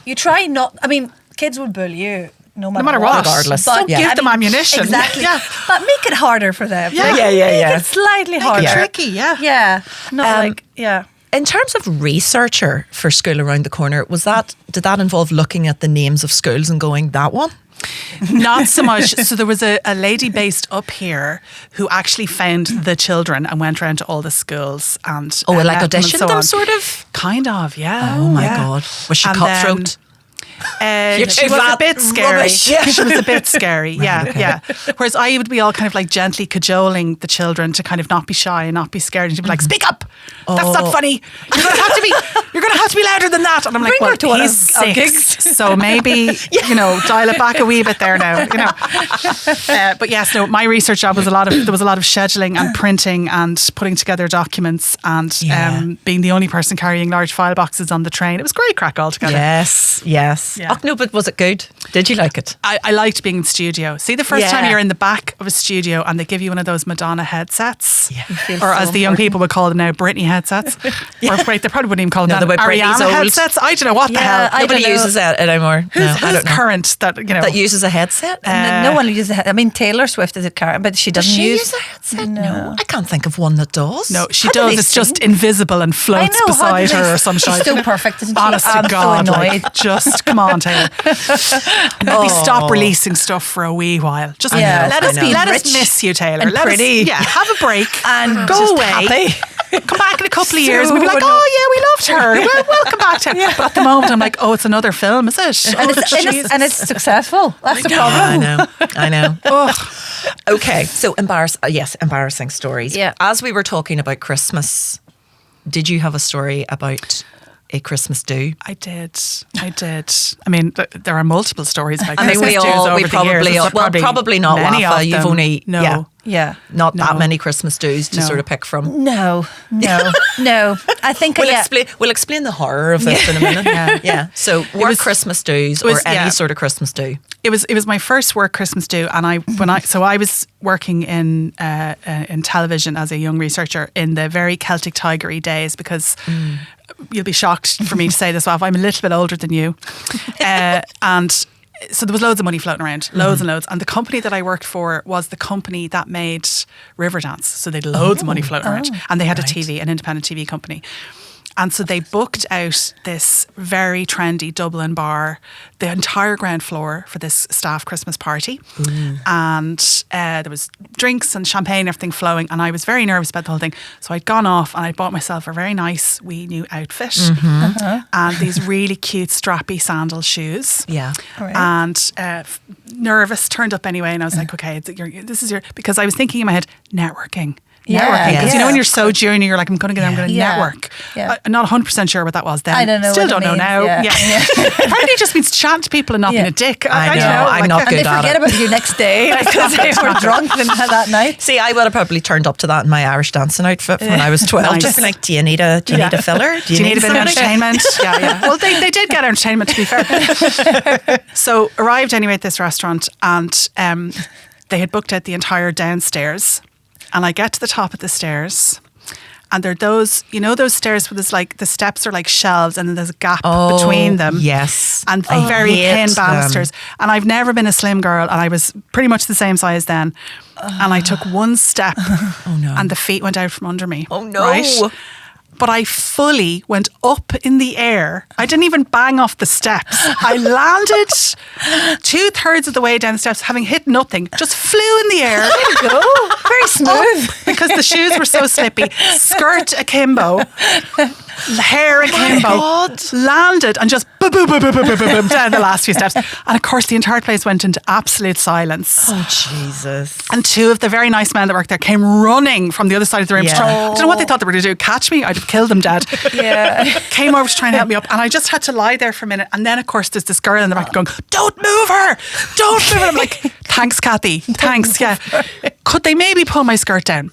you try not, I mean, kids will bully you no matter, matter what. Regardless. But, Don't give them ammunition. Exactly. Yeah. But make it harder for them. Yeah. Make it slightly harder. Tricky, yeah. Yeah. Not yeah. In terms of researcher for School Around the Corner, did that involve looking at the names of schools and going, that one? Not so much. So there was a lady based up here who actually found the children and went around to all the schools and Oh, like met them and auditioned so them, on. sort of? Kind of, yeah. Oh my yeah. God. Was she And cutthroat? She was a that bit scary. rubbish. Yeah. She was a bit scary. Yeah. Whereas I would be all kind of like gently cajoling the children to kind of not be shy and not be scared, and she'd be like, "Speak up! That's not funny. You're gonna have to be louder than that." And I'm like, Bring her "Well, to one he's of our 6, gigs." so maybe dial it back a wee bit there now." But yes, no. My research job was there was a lot of scheduling and printing and putting together documents and being the only person carrying large file boxes on the train. It was great crack altogether. Yes. Yeah. Oh, no, but was it good? Did you like it? I liked being in studio. See, the first time Yeah. you're in the back of a studio and they give you one of those Madonna headsets, feel or so as the young important. people would call them now, Britney headsets. Or wait, they probably wouldn't even call them No, the that. way Britney's Ariana old. headsets. I don't know what the hell. I Nobody don't know. uses it anymore. Who's, No, I who's don't know. current that That uses a headset? No one uses it. I mean, Taylor Swift is a car, but she Does doesn't she use use a headset? No. I can't think of one that does. No, she How do does. they It's just sing? invisible and floats how do beside they- her or some She's shit. so perfect, isn't she? Honest to I'm God, so annoyed. like, just come on, Taylor. Maybe stop releasing stuff for a wee while. Just Yeah, let I us know. let us Rich miss you, Taylor. and Let us- pretty. have a break And go just away. happy. Come back in a couple of years So and we'll be like, annoyed. oh yeah, we loved her. Well, welcome back to her. But at the moment, I'm like, oh, it's another film, is it? And, Oh, it's successful. That's the problem. I know. Ugh. Okay, so embarrassing stories. Yeah. As we were talking about Christmas did you have a story about a Christmas do? I did. I mean, there are multiple stories about I mean, Christmas do's we probably not Wafaa. You've only not that many Christmas do's to sort of pick from. No. I think We'll explain the horror of this in a minute. Yeah. So work Christmas do's or any sort of Christmas do. It was my first work Christmas do, and I was working in television as a young researcher in the very Celtic Tigery days, because you'll be shocked for me to say this, Wafa, I'm a little bit older than you, and so there was loads of money floating around, loads and loads, and the company that I worked for was the company that made Riverdance, so they had loads of money floating around, and they had a TV, an independent TV company. And so they booked out this very trendy Dublin bar, the entire ground floor for this staff Christmas party. And there was drinks and champagne, everything flowing. And I was very nervous about the whole thing. So I'd gone off and I bought myself a very nice wee new outfit and these really cute strappy sandal shoes. Yeah. Right. And nervous, turned up anyway. And I was like, okay, this is your, because I was thinking in my head, networking. Because you know when you're so junior, you're like, I'm going to network. I'm not 100% sure what that was then. I don't know. Still don't know now. Apparently it just means chatting to people and not being a dick. I know. I'm not good at it. And they forget about you next day because they were drunk that night. See, I would have probably turned up to that in my Irish dancing outfit when I was 12. Just be like, do you need a filler? Do you need a bit of entertainment? Well, they did get entertainment, to be fair. So arrived anyway at this restaurant, and they had booked out the entire downstairs. And I get to the top of the stairs, and there are those stairs where there's like, the steps are like shelves and then there's a gap between them. Yes. And very thin banisters. And I've never been a slim girl, and I was pretty much the same size then. And I took one step and the feet went out from under me. Oh no. Right? But I fully went up in the air. I didn't even bang off the steps. I landed 2/3 of the way down the steps, having hit nothing. Just flew in the air. There you go. Very smooth. Because the shoes were so slippy. Skirt akimbo. Hair akimbo. Landed and just boom, boom, boom, boom, boom, boom, boom, down the last few steps. And of course, the entire place went into absolute silence. Oh, Jesus. And two of the very nice men that worked there came running from the other side of the room. I don't know what they thought they were going to do. Catch me? I'd have killed them dead. Came over to try and help me up. And I just had to lie there for a minute. And then, of course, there's this girl in the back going, don't move her. Don't move her. I'm like, thanks, Kathy. Thanks. Yeah. Could they maybe pull my skirt down?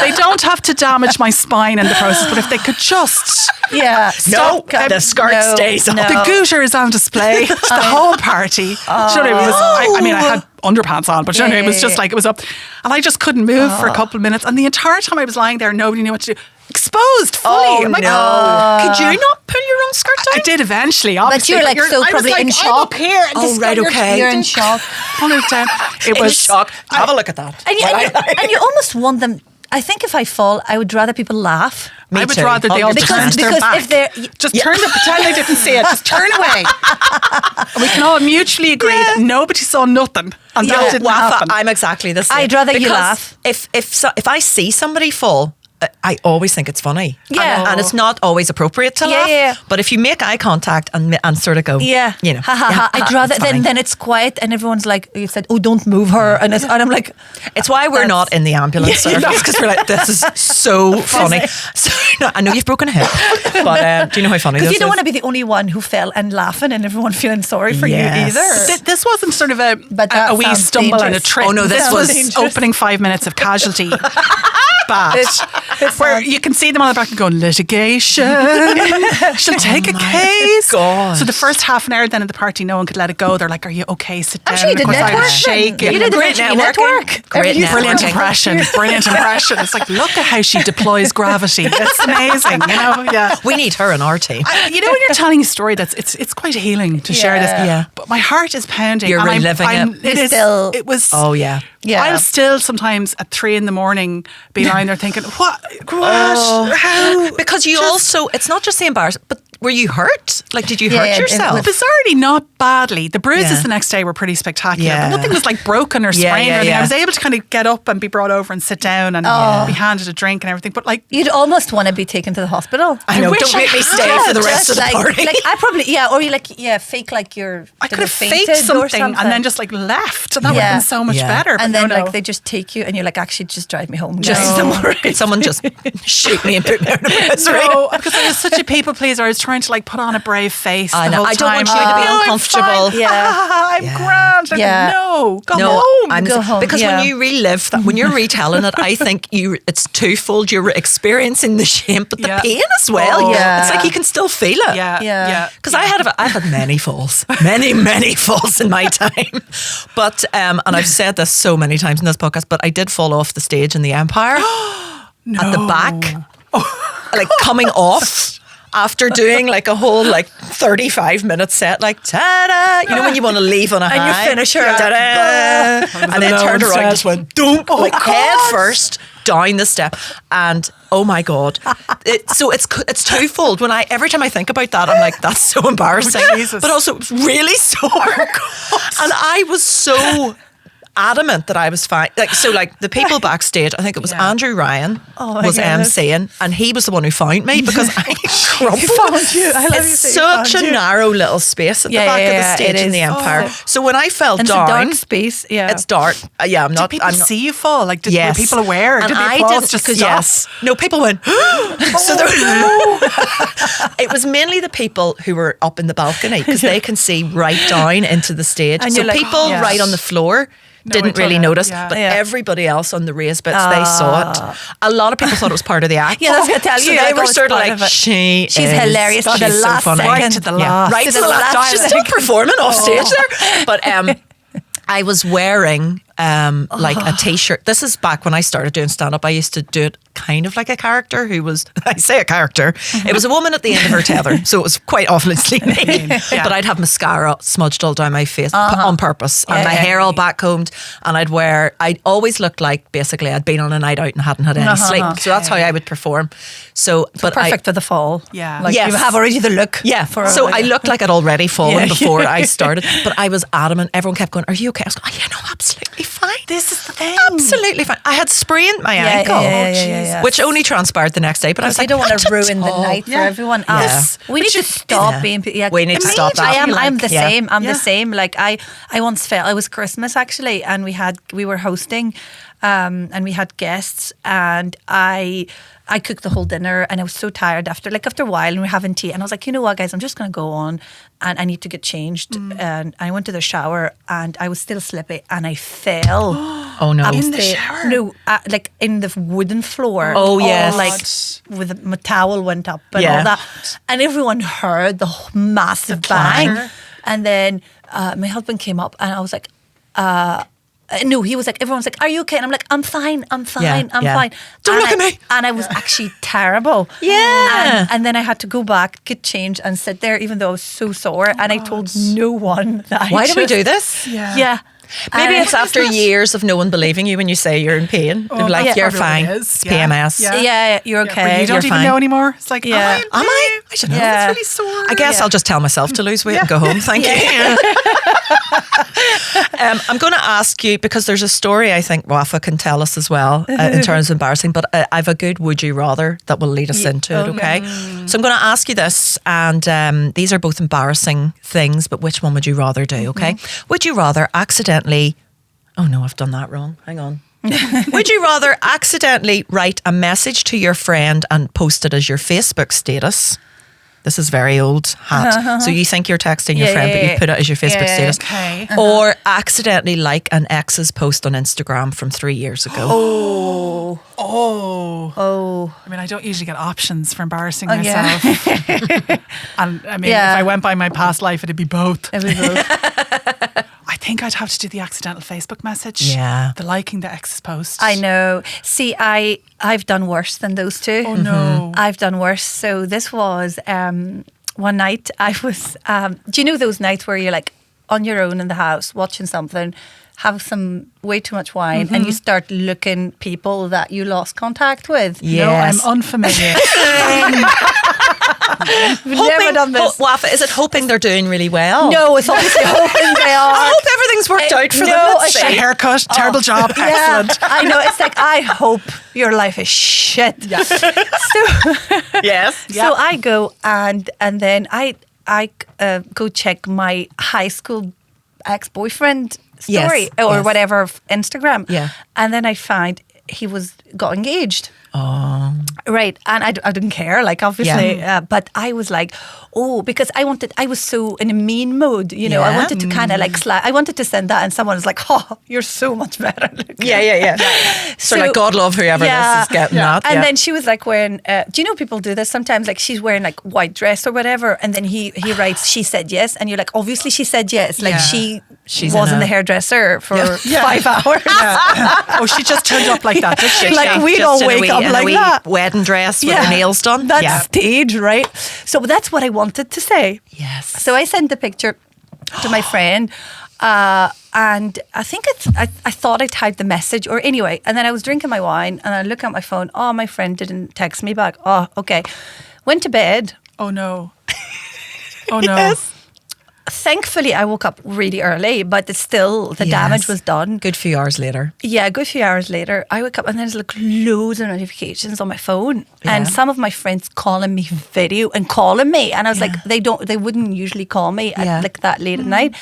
They don't have to damage my spine in the process, but if they could just... the skirt stays on. The gooter is on display. The whole party. I mean, I had underpants on, but it was just like, it was up. And I just couldn't move for a couple of minutes. And the entire time I was lying there, nobody knew what to do. Exposed fully. I'm like, could you not pull your own skirt down? I did eventually, But obviously. you're like so probably in shock. I'm up here. And You're in shock. Pull it down. It was shock. Have a look at that. And you almost want them... I think if I fall, I would rather people laugh. I would rather they all turn their back. Just turn the pretend they didn't see it. Just turn away. And we can all mutually agree that nobody saw nothing. And that didn't happen. I'm exactly the same. I'd rather you laugh. If I see somebody fall, I always think it's funny. Yeah. And it's not always appropriate to laugh. Yeah. But if you make eye contact and sort of go, ha ha. I'd rather then it's quiet and everyone's like, you said, oh, don't move her, and I'm like, it's why we're not in the ambulance service, because we're like, this is so funny. So, I know you've broken a hip, but do you know how funny this is? Because you don't want to be the only one who fell and laughing and everyone feeling sorry for you either. This wasn't sort of a wee stumble and a trip. Oh no, this was opening 5 minutes of Casualty. Where you can see them on the back and going, litigation, she'll take a case. God. So the first half an hour then at the party, no one could let it go. They're like, are you okay? Sit down. I'm sure you did network. Shaking. You did Great network. Brilliant impression. Brilliant impression. It's like, look at how she deploys gravity. It's amazing. We need her in our team. When you're telling a story, it's quite healing to share this. Yeah. But my heart is pounding. You're reliving it. It was. Oh yeah. Yeah. I'll still sometimes at 3 a.m. be lying there thinking, what? How? Because you also, it's not just the embarrassment, but were you hurt? Like, did you Yeah, hurt it yourself? Bizarrely, not badly. The bruises Yeah. the next day were pretty spectacular, Yeah. but nothing was like broken or Yeah, sprained yeah, or anything. yeah. I was able to kind of get up and be brought over and sit down and be handed a drink and everything. But like, You'd almost want to be taken to the hospital. I know. wish Don't I make me had. stay for the rest of the like, party. Like I probably, or you fake like you're. I could have fainted faked or something and then just like left, and that would have been so much Yeah. better. But and then no. they just take you and you're like, actually, just drive me home. Just guys. I'm all right. someone just shoot me and put me out of misery. No, because I was such a people pleaser. I was trying to like put on a brave face. I the know. whole I don't time. want you to be I'm uncomfortable. fine. Yeah. I'm Yeah. grand. Like, Yeah. no, go No, home. I'm Go home, because yeah. when you relive that, when you're retelling it, I think it's twofold. You're experiencing the shame, but the Yeah. pain as well. Oh. Yeah. It's like you can still feel it. yeah, Yeah. yeah. Because I've had many falls, many falls in my time, but and I've said this so many times in this podcast, but I did fall off the stage in the Empire at the back, like coming off. After doing like a whole like 35-minute set, like ta-da, you know when you want to leave on a And you high, finish her ta-da, and then turned around and just went dunk, like head first down the step, and oh my god, it's twofold. Every time I think about that, I'm like, that's so embarrassing, Jesus. but also it's really sore, and I was so adamant that I was fine. Like the people backstage, I think it was Andrew Ryan my was goodness. MCing, and he was the one who found me because I crumpled. found you. I love you It's that you such found a you. narrow little space at the Yeah, back yeah, of yeah, the stage it in the is. Empire. Oh. So when I fell And it's a down, dark space. Yeah. it's dark. Yeah, I'm Did not. people I'm not. see you fall? Like, were Yes. people aware? And Did the I applause didn't, just 'cause stop? yes. No, people went, so there it was mainly the people who were up in the balcony because they can see right down into the stage. And So you're like, people oh, yes. right on the floor didn't I really don't. notice, Yeah. but Yeah. everybody else on the raised bits, they saw it. A lot of people thought it was part of the act. Yeah, that's what I tell So you. they Like, were oh, it's sort of part like, of it. she's She's hilarious to the she's last so funny. second. Right to the Yeah. last. Right to the last. She's still performing off stage there. But I was wearing like a t-shirt. This is back when I started doing stand-up. I used to do it kind of like a character who was, I say a character, it was a woman at the end of her tether, so it was quite obviously me. Yeah. But I'd have mascara smudged all down my face on purpose, and my hair all back combed, and I'd always look like basically I'd been on a night out and hadn't had any sleep. So that's how I would perform. So, but Perfect for the fall. Yeah. Like Yes. you have already the look. Yeah, For so I looked like I'd already fallen Yeah. before I started, but I was adamant. Everyone kept going, "Are you okay?" I was going, "Oh, yeah, no, absolutely fine. This is the thing. Absolutely fine." I had sprained my ankle, yeah. which only transpired the next day. But I was I like, don't want "Not to at ruin the all." night for Yeah. everyone Yeah. else. We need to stop being. Yeah, We need to stop that. I'm the Yeah. same. I'm Yeah. the same. Like I once felt it was Christmas actually, and we were hosting, and we had guests, and I cooked the whole dinner, and I was so tired after a while, and we were having tea, and I was like, you know what, guys, I'm just going to go on, and I need to get changed, and I went to the shower, and I was still slippy, and I fell. Oh no! In the shower? No, like in the wooden floor. Oh, yes. Like with my towel went up and Yeah. all that, and everyone heard the massive clang. bang, and then my husband came up, and I was like. No, he was like, everyone's like, "Are you okay?" And I'm like, "I'm fine, I'm fine, I'm yeah. fine." Don't And look at me. And I was actually terrible. Yeah. And then I had to go back, get changed, and sit there, even though I was so sore. And I told no one that. I Why do we just- do this? Yeah. Yeah. Maybe And it's after years of no one believing you when you say you're in pain. They'll be like, yeah. "You're Probably fine. is. It's Yeah. PMS." Yeah. Yeah, you're Yeah, okay. where you don't You're even fine. know anymore. It's like, Yeah. am I? I don't know. Yeah. It's really sore. I guess Yeah. I'll just tell myself to lose weight and go home. Thank you. I'm going to ask you, because there's a story I think Wafa can tell us as well in terms of embarrassing, but I've a good would you rather that will lead us into it, okay? So I'm going to ask you this, and these are both embarrassing things, but which one would you rather do, okay? Would you rather accidentally... Oh no, I've done that wrong. Hang on. Would you rather accidentally write a message to your friend and post it as your Facebook status? This is very old hat. So you think you're texting your Yeah, friend, yeah, but you yeah. put it as your Facebook Yeah, status. okay. Or accidentally like an ex's post on Instagram from 3 years ago. Oh. I mean, I don't usually get options for embarrassing yeah. myself. And I mean, Yeah. if I went by my past life, it'd be both. It was both. I think I'd have to do the accidental Facebook message. Yeah. The liking the ex's post. I know. See, I've done worse than those two. Oh, no. I've done worse. So this was one night I was, do you know those nights where you're like on your own in the house watching something, have some way too much wine, and you start looking people that you lost contact with? Yes. No, I'm unfamiliar. never done this. Wafaa, is it hoping they're doing really well? No, it's obviously hoping they are. I hope everything's worked out for them. Let's A see. haircut, terrible job, excellent. I know. It's like, I hope your life is shit. Yeah. Yes. So I go and then I go check my high school ex-boyfriend story Yes, or yes. whatever Instagram. Yeah. And then I find he got engaged. Oh. Right, and I didn't care, like, obviously, but I was like, because I was so in a mean mode, you know. I Yeah. wanted to kind of like I wanted to send that, and someone was like, "Oh, you're so much better." Yeah. So like, God love whoever this is getting that. And yeah. then she was like wearing, do you know people do this sometimes? Like, she's wearing like white dress or whatever, and then he writes, "She said yes," and you're like, obviously she said yes, like She's wasn't in the a- hairdresser for 5 hours. Oh, she just turned up like that, did she? Like, we Just don't in a wake wee- up in a like wee that. wedding dress with her nails done. That's stage, right? So that's what I wanted to say. Yes. So I sent the picture to my friend, and I think I thought I typed the message, or anyway, and then I was drinking my wine, and I look at my phone. Oh, my friend didn't text me back. Oh, okay. Went to bed. Oh no. Oh no. Yes. Thankfully, I woke up really early, but it's still, the Yes. damage was done. Good few hours later. Yeah, a good few hours later, I wake up and there's like loads of notifications on my phone, and Yeah. some of my friends calling me video and calling me, and I was like, they wouldn't usually call me at like that late at night,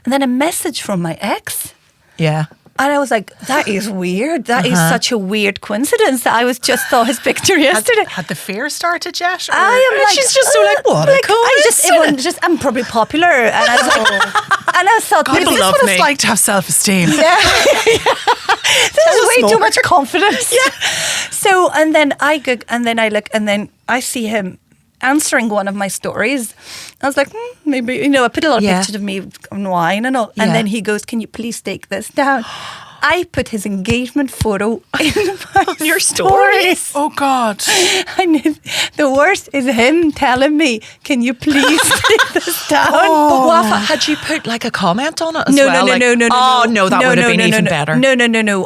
and then a message from my ex. Yeah. And I was like, that is weird. That is such a weird coincidence that I was just saw his picture yesterday. Had the fear started yet? Or? I am like, She's just so like, what a coincidence. I'm probably popular, and I was like, and I thought, God, maybe this is love what me. it's like to have self-esteem. this is way too much confidence. So, and then I look, and then I see him answering one of my stories. I was like, maybe, you know, I put a lot of pictures of me on wine and all. And Yeah. then he goes, "Can you please take this down?" I put his engagement photo in my your stories. Oh God. And the worst is him telling me, "Can you please take this down?" But Wafaa, had you put like a comment on it as No, well? no, Like, no, no, no. Oh no, that would have been even better. No.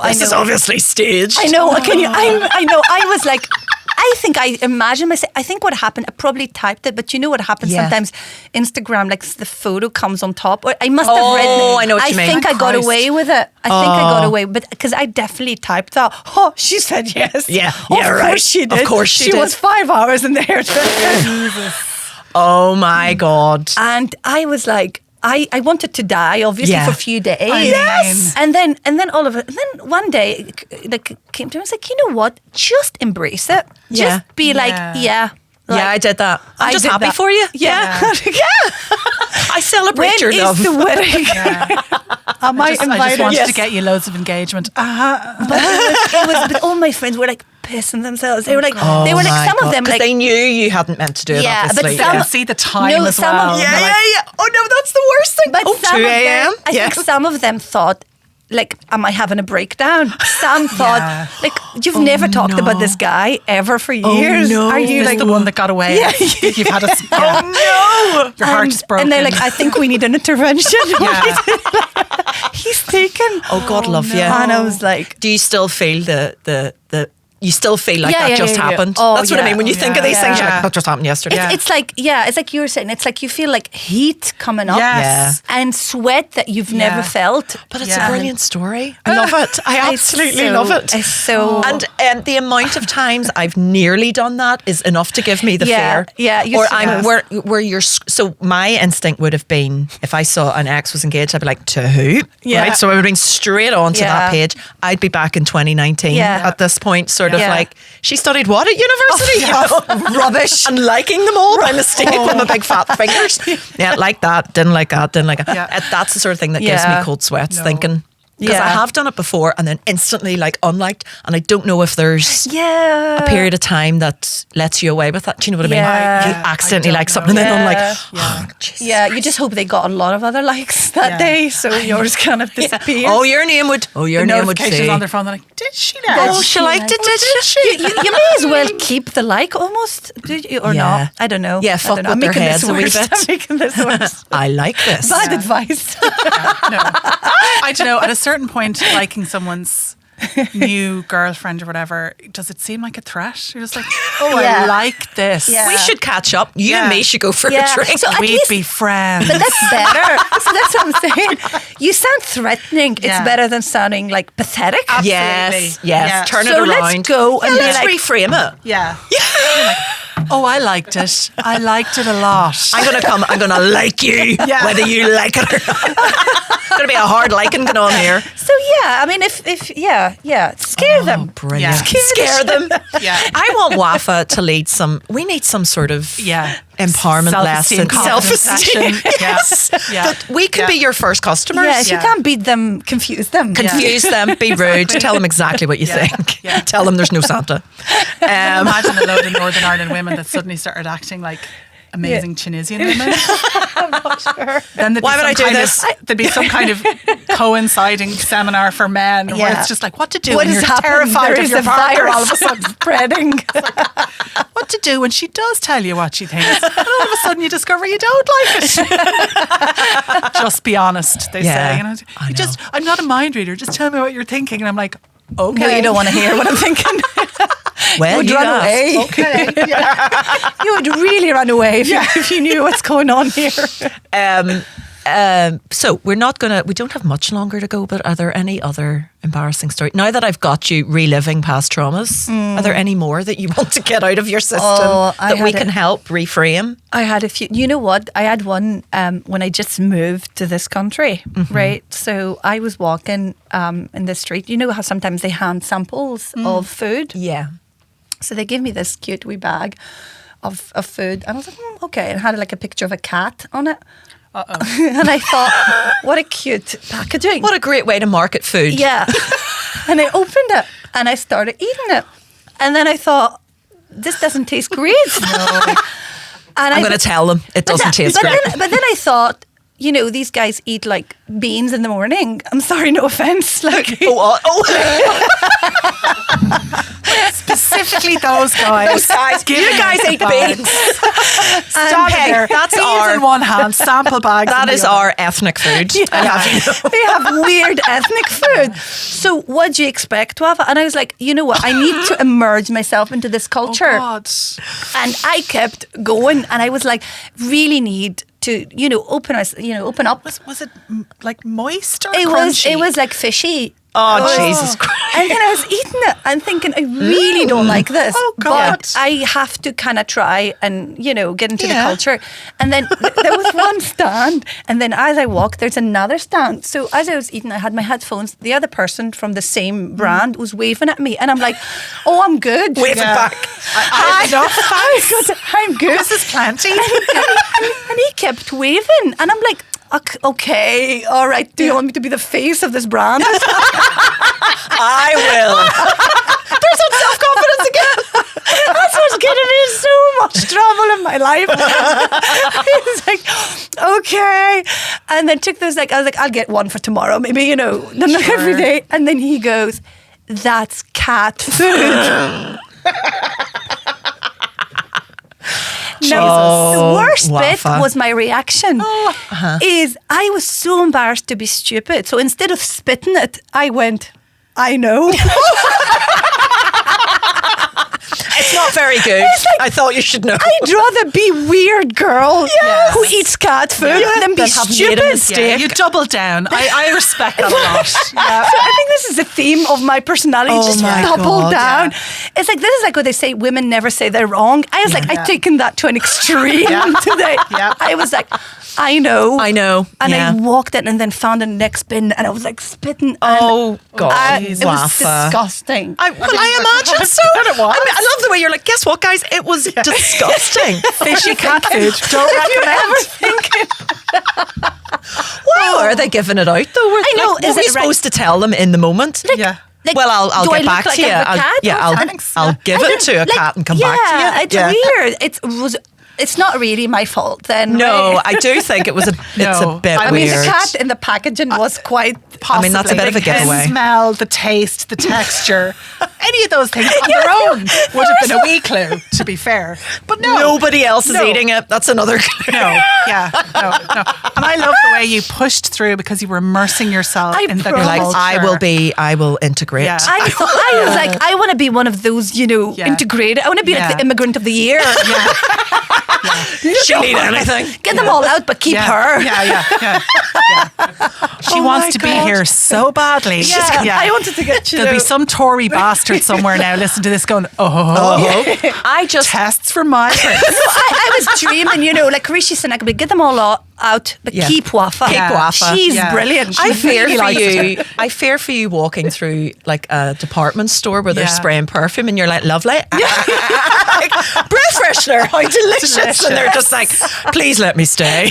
This is obviously staged. I know. Can you? I know. I was like, I think I imagine myself. I think what happened, I probably typed it, but you know what happens Yeah. sometimes? Instagram, like the photo comes on top. Or I must have Oh, written. I know what you mean. think I got Christ. away with it. I think I got away, but because I definitely typed that. Oh, she said yes. Yeah. Of Yeah, course right. she did. Of course she did. was 5 hours in the hairdresser. Oh my God. And I was like, I wanted to die, obviously, Yeah. for a few days. Yes. And then all of it. And then one day, like, came to me and was like, you know what? Just embrace it. Yeah. Just be like, Yeah. like, I did that. I'm I just did happy that. for you. Yeah. I celebrate When your is love. the wedding? Am I just invited? wanted Yes. to get you loads of engagement. But all my friends were like pissing themselves. They were like, Oh my some God. of them 'Cause like, they knew you hadn't meant to do it. Yeah, but obviously. some- I can see the time as some of- well. Yeah, They're yeah, like, yeah. Oh no, that's the worst thing. but Oh, some 2 of them, a.m. I Yeah. think some of them thought, like, am I having a breakdown? Some thought, Yeah. like, you've never talked about this guy ever for years. no. Are you Is like this the one that got away? Yeah. You've had a No. your heart is broken. And they're like, I think we need an intervention. Yeah. He's taken. Oh God, love you. And I was like, Do you still feel the you still feel like Yeah, that yeah, just yeah, yeah. happened? Oh, That's what I yeah. mean. When you think of these Yeah. things, you're Yeah. like, that just happened yesterday. Yeah. it's like you were saying, it's like you feel like heat coming up Yes. and sweat that you've Yeah. never felt. But it's Yeah. a brilliant story. I love it. I absolutely so- love it. it's so- and the amount of times I've nearly done that is enough to give me the Yeah, fear. yeah, you're Or so- I'm where you're. So my instinct would have been if I saw an ex was engaged, I'd be like, to who? Yeah. Right. So I would have been straight on to Yeah. that page. I'd be back in 2019 Yeah. at this point, sort of Yeah. like she studied what at university? Oh, You know? rubbish. And liking them all by mistake with my big fat fingers. Yeah, like that. Didn't like that. Didn't like that. Yeah. That's the sort of thing that gives Yeah. me cold sweats No. thinking. Because I Yeah. have done it before and then instantly like unliked, and I don't know if there's Yeah. a period of time that lets you away with that. Do you know what I mean? Yeah. You accidentally I don't like something know. and then I'm like, Yeah. oh, Jesus. Yeah, you just hope they got a lot of other likes that Yeah. day, so yours kind of disappears. Oh, your name would notifications say. on their phone. They're like, did she now? Oh, she liked it, did she? You may as well keep the like almost, did you, or Yeah. not? I don't know. Yeah, I fuck don't know. with I'm their making this heads a wee worse. bit. I'm making this worse. I like this. Bad advice. No. I don't know. At a certain point, liking someone's new girlfriend or whatever, does it seem like a threat? You're just like, oh, Yeah. I like this. Yeah. We should catch up. You and Yeah. me should go for Yeah. a drink. So at We'd least- be friends. But that's better. So that's what I'm saying. You sound threatening. It's Yeah. better than sounding like pathetic. Yes, Absolutely. yes. Yeah. Turn So it around. let's go and Yeah, be let's like, reframe it. Yeah. You're like, oh, I liked it. I liked it a lot. I'm gonna like you, Yeah. whether you like it or not. It's gonna be a hard liking going on here. so yeah, I mean, if scare them. Brilliant. Yeah. Scare them. Yeah. I want Wafaa to lead we need some sort of empowerment Self-esteem, lesson. confidence Self-esteem. session. Yes. Yeah. But we could be your first customers. Yeah, if you Yeah. can't beat them, confuse them. Confuse them, be rude, tell them exactly what you Yeah. think. Yeah. Tell them there's no Santa. Imagine a load of Northern Ireland women that suddenly started acting like amazing Tunisian women. I'm not sure. Then there'd Why be would I some do kind this? there'd be some kind of coinciding seminar for men where Yeah. it's just like what to do What when has you're happened? terrified There of is your a partner virus all of a sudden. spreading. What to do when she does tell you what she thinks, and all of a sudden you discover you don't like it. Just be honest, they Yeah, say. And I know. I'm not a mind reader. Just tell me what you're thinking, and I'm like, okay. No, you don't want to hear what I'm thinking. Well, you would you run asked. away. Okay. Yeah. You would really run away if you knew what's going on here. So we don't have much longer to go, but are there any other embarrassing stories? Now that I've got you reliving past traumas, are there any more that you want to get out of your system Oh, I that we had can help reframe? I had a few. You know what? I had one when I just moved to this country, right? So I was walking in the street. You know how sometimes they hand samples of food? Yeah. So they gave me this cute wee bag of food. And I was like, okay. And it had like a picture of a cat on it. And I thought, what a cute packaging. What a great way to market food. Yeah. And I opened it and I started eating it. And then I thought, this doesn't taste great. And I'm going to tell them it doesn't taste great. But then I thought, you know, these guys eat like beans in the morning. I'm sorry, no offense. Like, Specifically those guys. Those guys. Give You me guys the eat bag. beans. Stand Hey, there. that's Beans our- in one hand, sample bags. That in the is other. our ethnic food. I have you know. they have weird ethnic food. So what do you expect, Wafa? And I was like, you know what? I need to immerse myself into this Oh culture. God. And I kept going, and I was like, really need to, open up. Was it like moist or It crunchy? was like fishy. Oh, Jesus Christ. And then I was eating it and thinking, I really don't like this. Oh, God. But I have to kind of try and, get into the Yeah. culture. And then there was one stand. And then as I walked, there's another stand. So as I was eating, I had my headphones. The other person from the same brand was waving at me. And I'm like, oh, I'm good. Wave it back. I'm good. This is plenty. And he kept waving. And I'm like, okay, all right. Do you want me to be the face of this brand? I will. There's some self-confidence again. That's what's getting me in so much trouble in my life. He's like, okay. And then took those, I was like, I'll get one for tomorrow, maybe, not every day. And then he goes, that's cat food. No, the worst bit Wafa. was my reaction. Is I was so embarrassed to be stupid. So instead of spitting it, I went, I know. It's not very good. I thought you should know. I'd rather be weird girl who eats cat food than be Than have made a stupid. mistake. Yeah, you double down. I respect that a lot. So I think this is the theme of my personality. Oh Just my double God, down. It's like, this is like what they say, women never say they're wrong. I was like, I've taken that to an extreme today. Yeah. I was like, I know. I know. And yeah. I walked in and then found the next bin and I was like spitting. Oh, God. It was Wafa. disgusting. I imagine so. bet it was. I love the way you're like, guess what, guys? It was disgusting. Fishy cat food. Don't recommend. Why are they giving it out, though? I know, Like, is were we it right? supposed to tell them in the moment? Yeah. Like, Well, I'll do I get look back like to you. I have a cat? I'll Thanks. give it to a cat and come back to you. It's weird. It was it's not really my fault then. No, right? I do think it's a bit I I mean, weird. the cat in the packaging was quite I mean, that's a bit of a giveaway. The smell, the taste, the texture, any of those things on their own would have been a wee clue, to be fair. But no. Nobody else is No. eating it. That's another clue. No, yeah, no. And I love the way you pushed through because you were immersing yourself in the You're like, culture. I will integrate. Yeah. I was like, I want to be one of those, Yeah. integrated. I want to be like Yeah. the immigrant of the year. She'll eat anything. Get them all out, but keep her. Yeah. She Oh wants my to be God. here so badly. Yeah. I wanted to get There'll be some Tory bastard somewhere now listen to this going, I just tests for migrants. I was dreaming, like Rishi Sunak, but get them all out, but Yeah. keep Wafaa. Keep Wafaa. She's Yeah. brilliant. I She fear really for likes you. it. I fear for you walking through like a department store where they're Yeah. spraying perfume, and you're like, lovely, like, breath freshener, how delicious. And they're just like, please let me stay.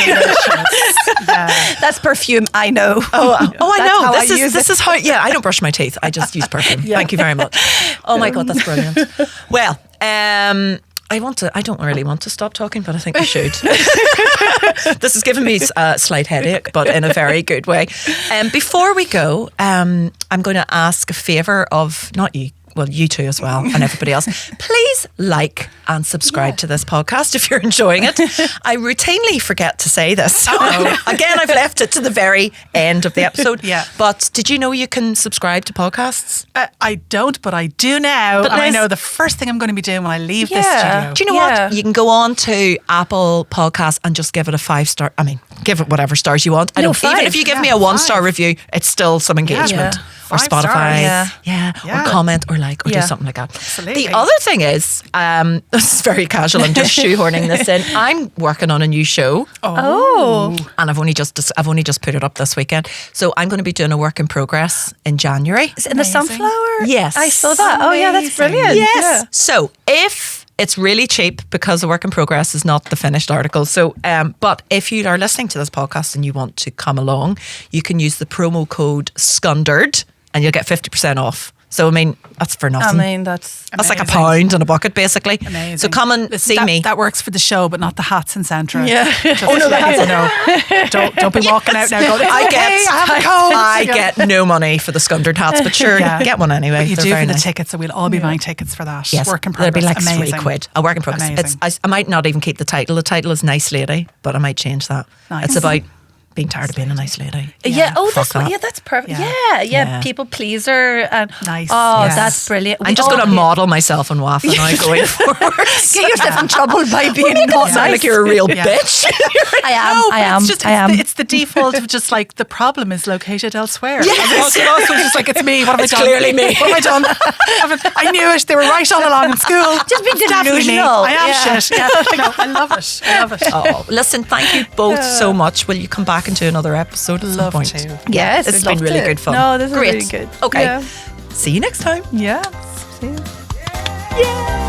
That's perfume, I know. Oh, I That's know. how This I is use this it. is how. Yeah, I don't brush my teeth. I just use perfume. Thank you very much. Oh my God, that's brilliant. Well, I don't really want to stop talking, but I think we should. This has given me a slight headache, but in a very good way. Before we go, I'm going to ask a favour of not you. Well, you two as well, and everybody else. Please like and subscribe to this podcast if you're enjoying it. I routinely forget to say this. So again, I've left it to the very end of the episode. Yeah. But did you know you can subscribe to podcasts? I don't, but I do now. But And I Liz- know the first thing I'm going to be doing when I leave this Yeah. studio. Do you know Yeah. what? You can go on to Apple Podcasts and just give it a 5-star. I mean, give it whatever stars you want. I No, don't even 5. if you give Yeah, me a 1-star 5. review, it's still some engagement. Yeah. Or 5 Spotify, stars. Yeah. or comment, or like, or do Yeah. something like that. Absolutely. The other thing is, this is very casual. I'm just shoehorning this in. I'm working on a new show, Oh. and I've only just put it up this weekend. So I'm going to be doing a work in progress in January. Is it in the Amazing. sunflower? Yes. I saw that. Oh, yeah, that's Amazing. brilliant. Yes. Yeah. So if it's really cheap because the work in progress is not the finished article. So, but if you are listening to this podcast and you want to come along, you can use the promo code Scundered and you'll get 50% off. So, I mean, that's for I nothing. mean, that's That's like Amazing. £1 in a bucket, basically. Amazing. So come and see me. That works for the show, but not the hats in Centra. Yeah. Oh no, the hats. No, don't be walking out now going, I I have a coat. get no money for the Scundered hats, but sure, Yeah. get one anyway. You They're do very for the nice. tickets, so we'll all be buying tickets for that. Yes, Work in there'll progress. be like Amazing. £3. A work in progress. Amazing. I might not even keep the title. The title is Nice Lady, but I might change that. Nice. It's about being tired of being a nice lady. Yeah. Oh, Fuck that's that. yeah. That's perfect. Yeah. Yeah. Yeah. People pleaser and Nice. Oh, Yes. that's brilliant. I'm just going to model myself on Wafaa now going forward. Get yourself in trouble by being not Sound nice. like you're a real Yeah. bitch. I am. No, I but am. It's just, I am. It's the default of just like the problem is located elsewhere. Yes. It's also just like it's me. What have It's I done? clearly me. What have I done? I knew it. They were right all along in school. Just be It's definitely me. delusional. I am Yeah. shit. Yeah. No, I love it. I love it. Oh, listen, thank you both so much. Will you come back and do another episode at some Love point? to. Yes, It's we'd been love really to. good fun. No, this is Great. really good. Okay. Yeah. See you next time. Yeah. See you. Yeah.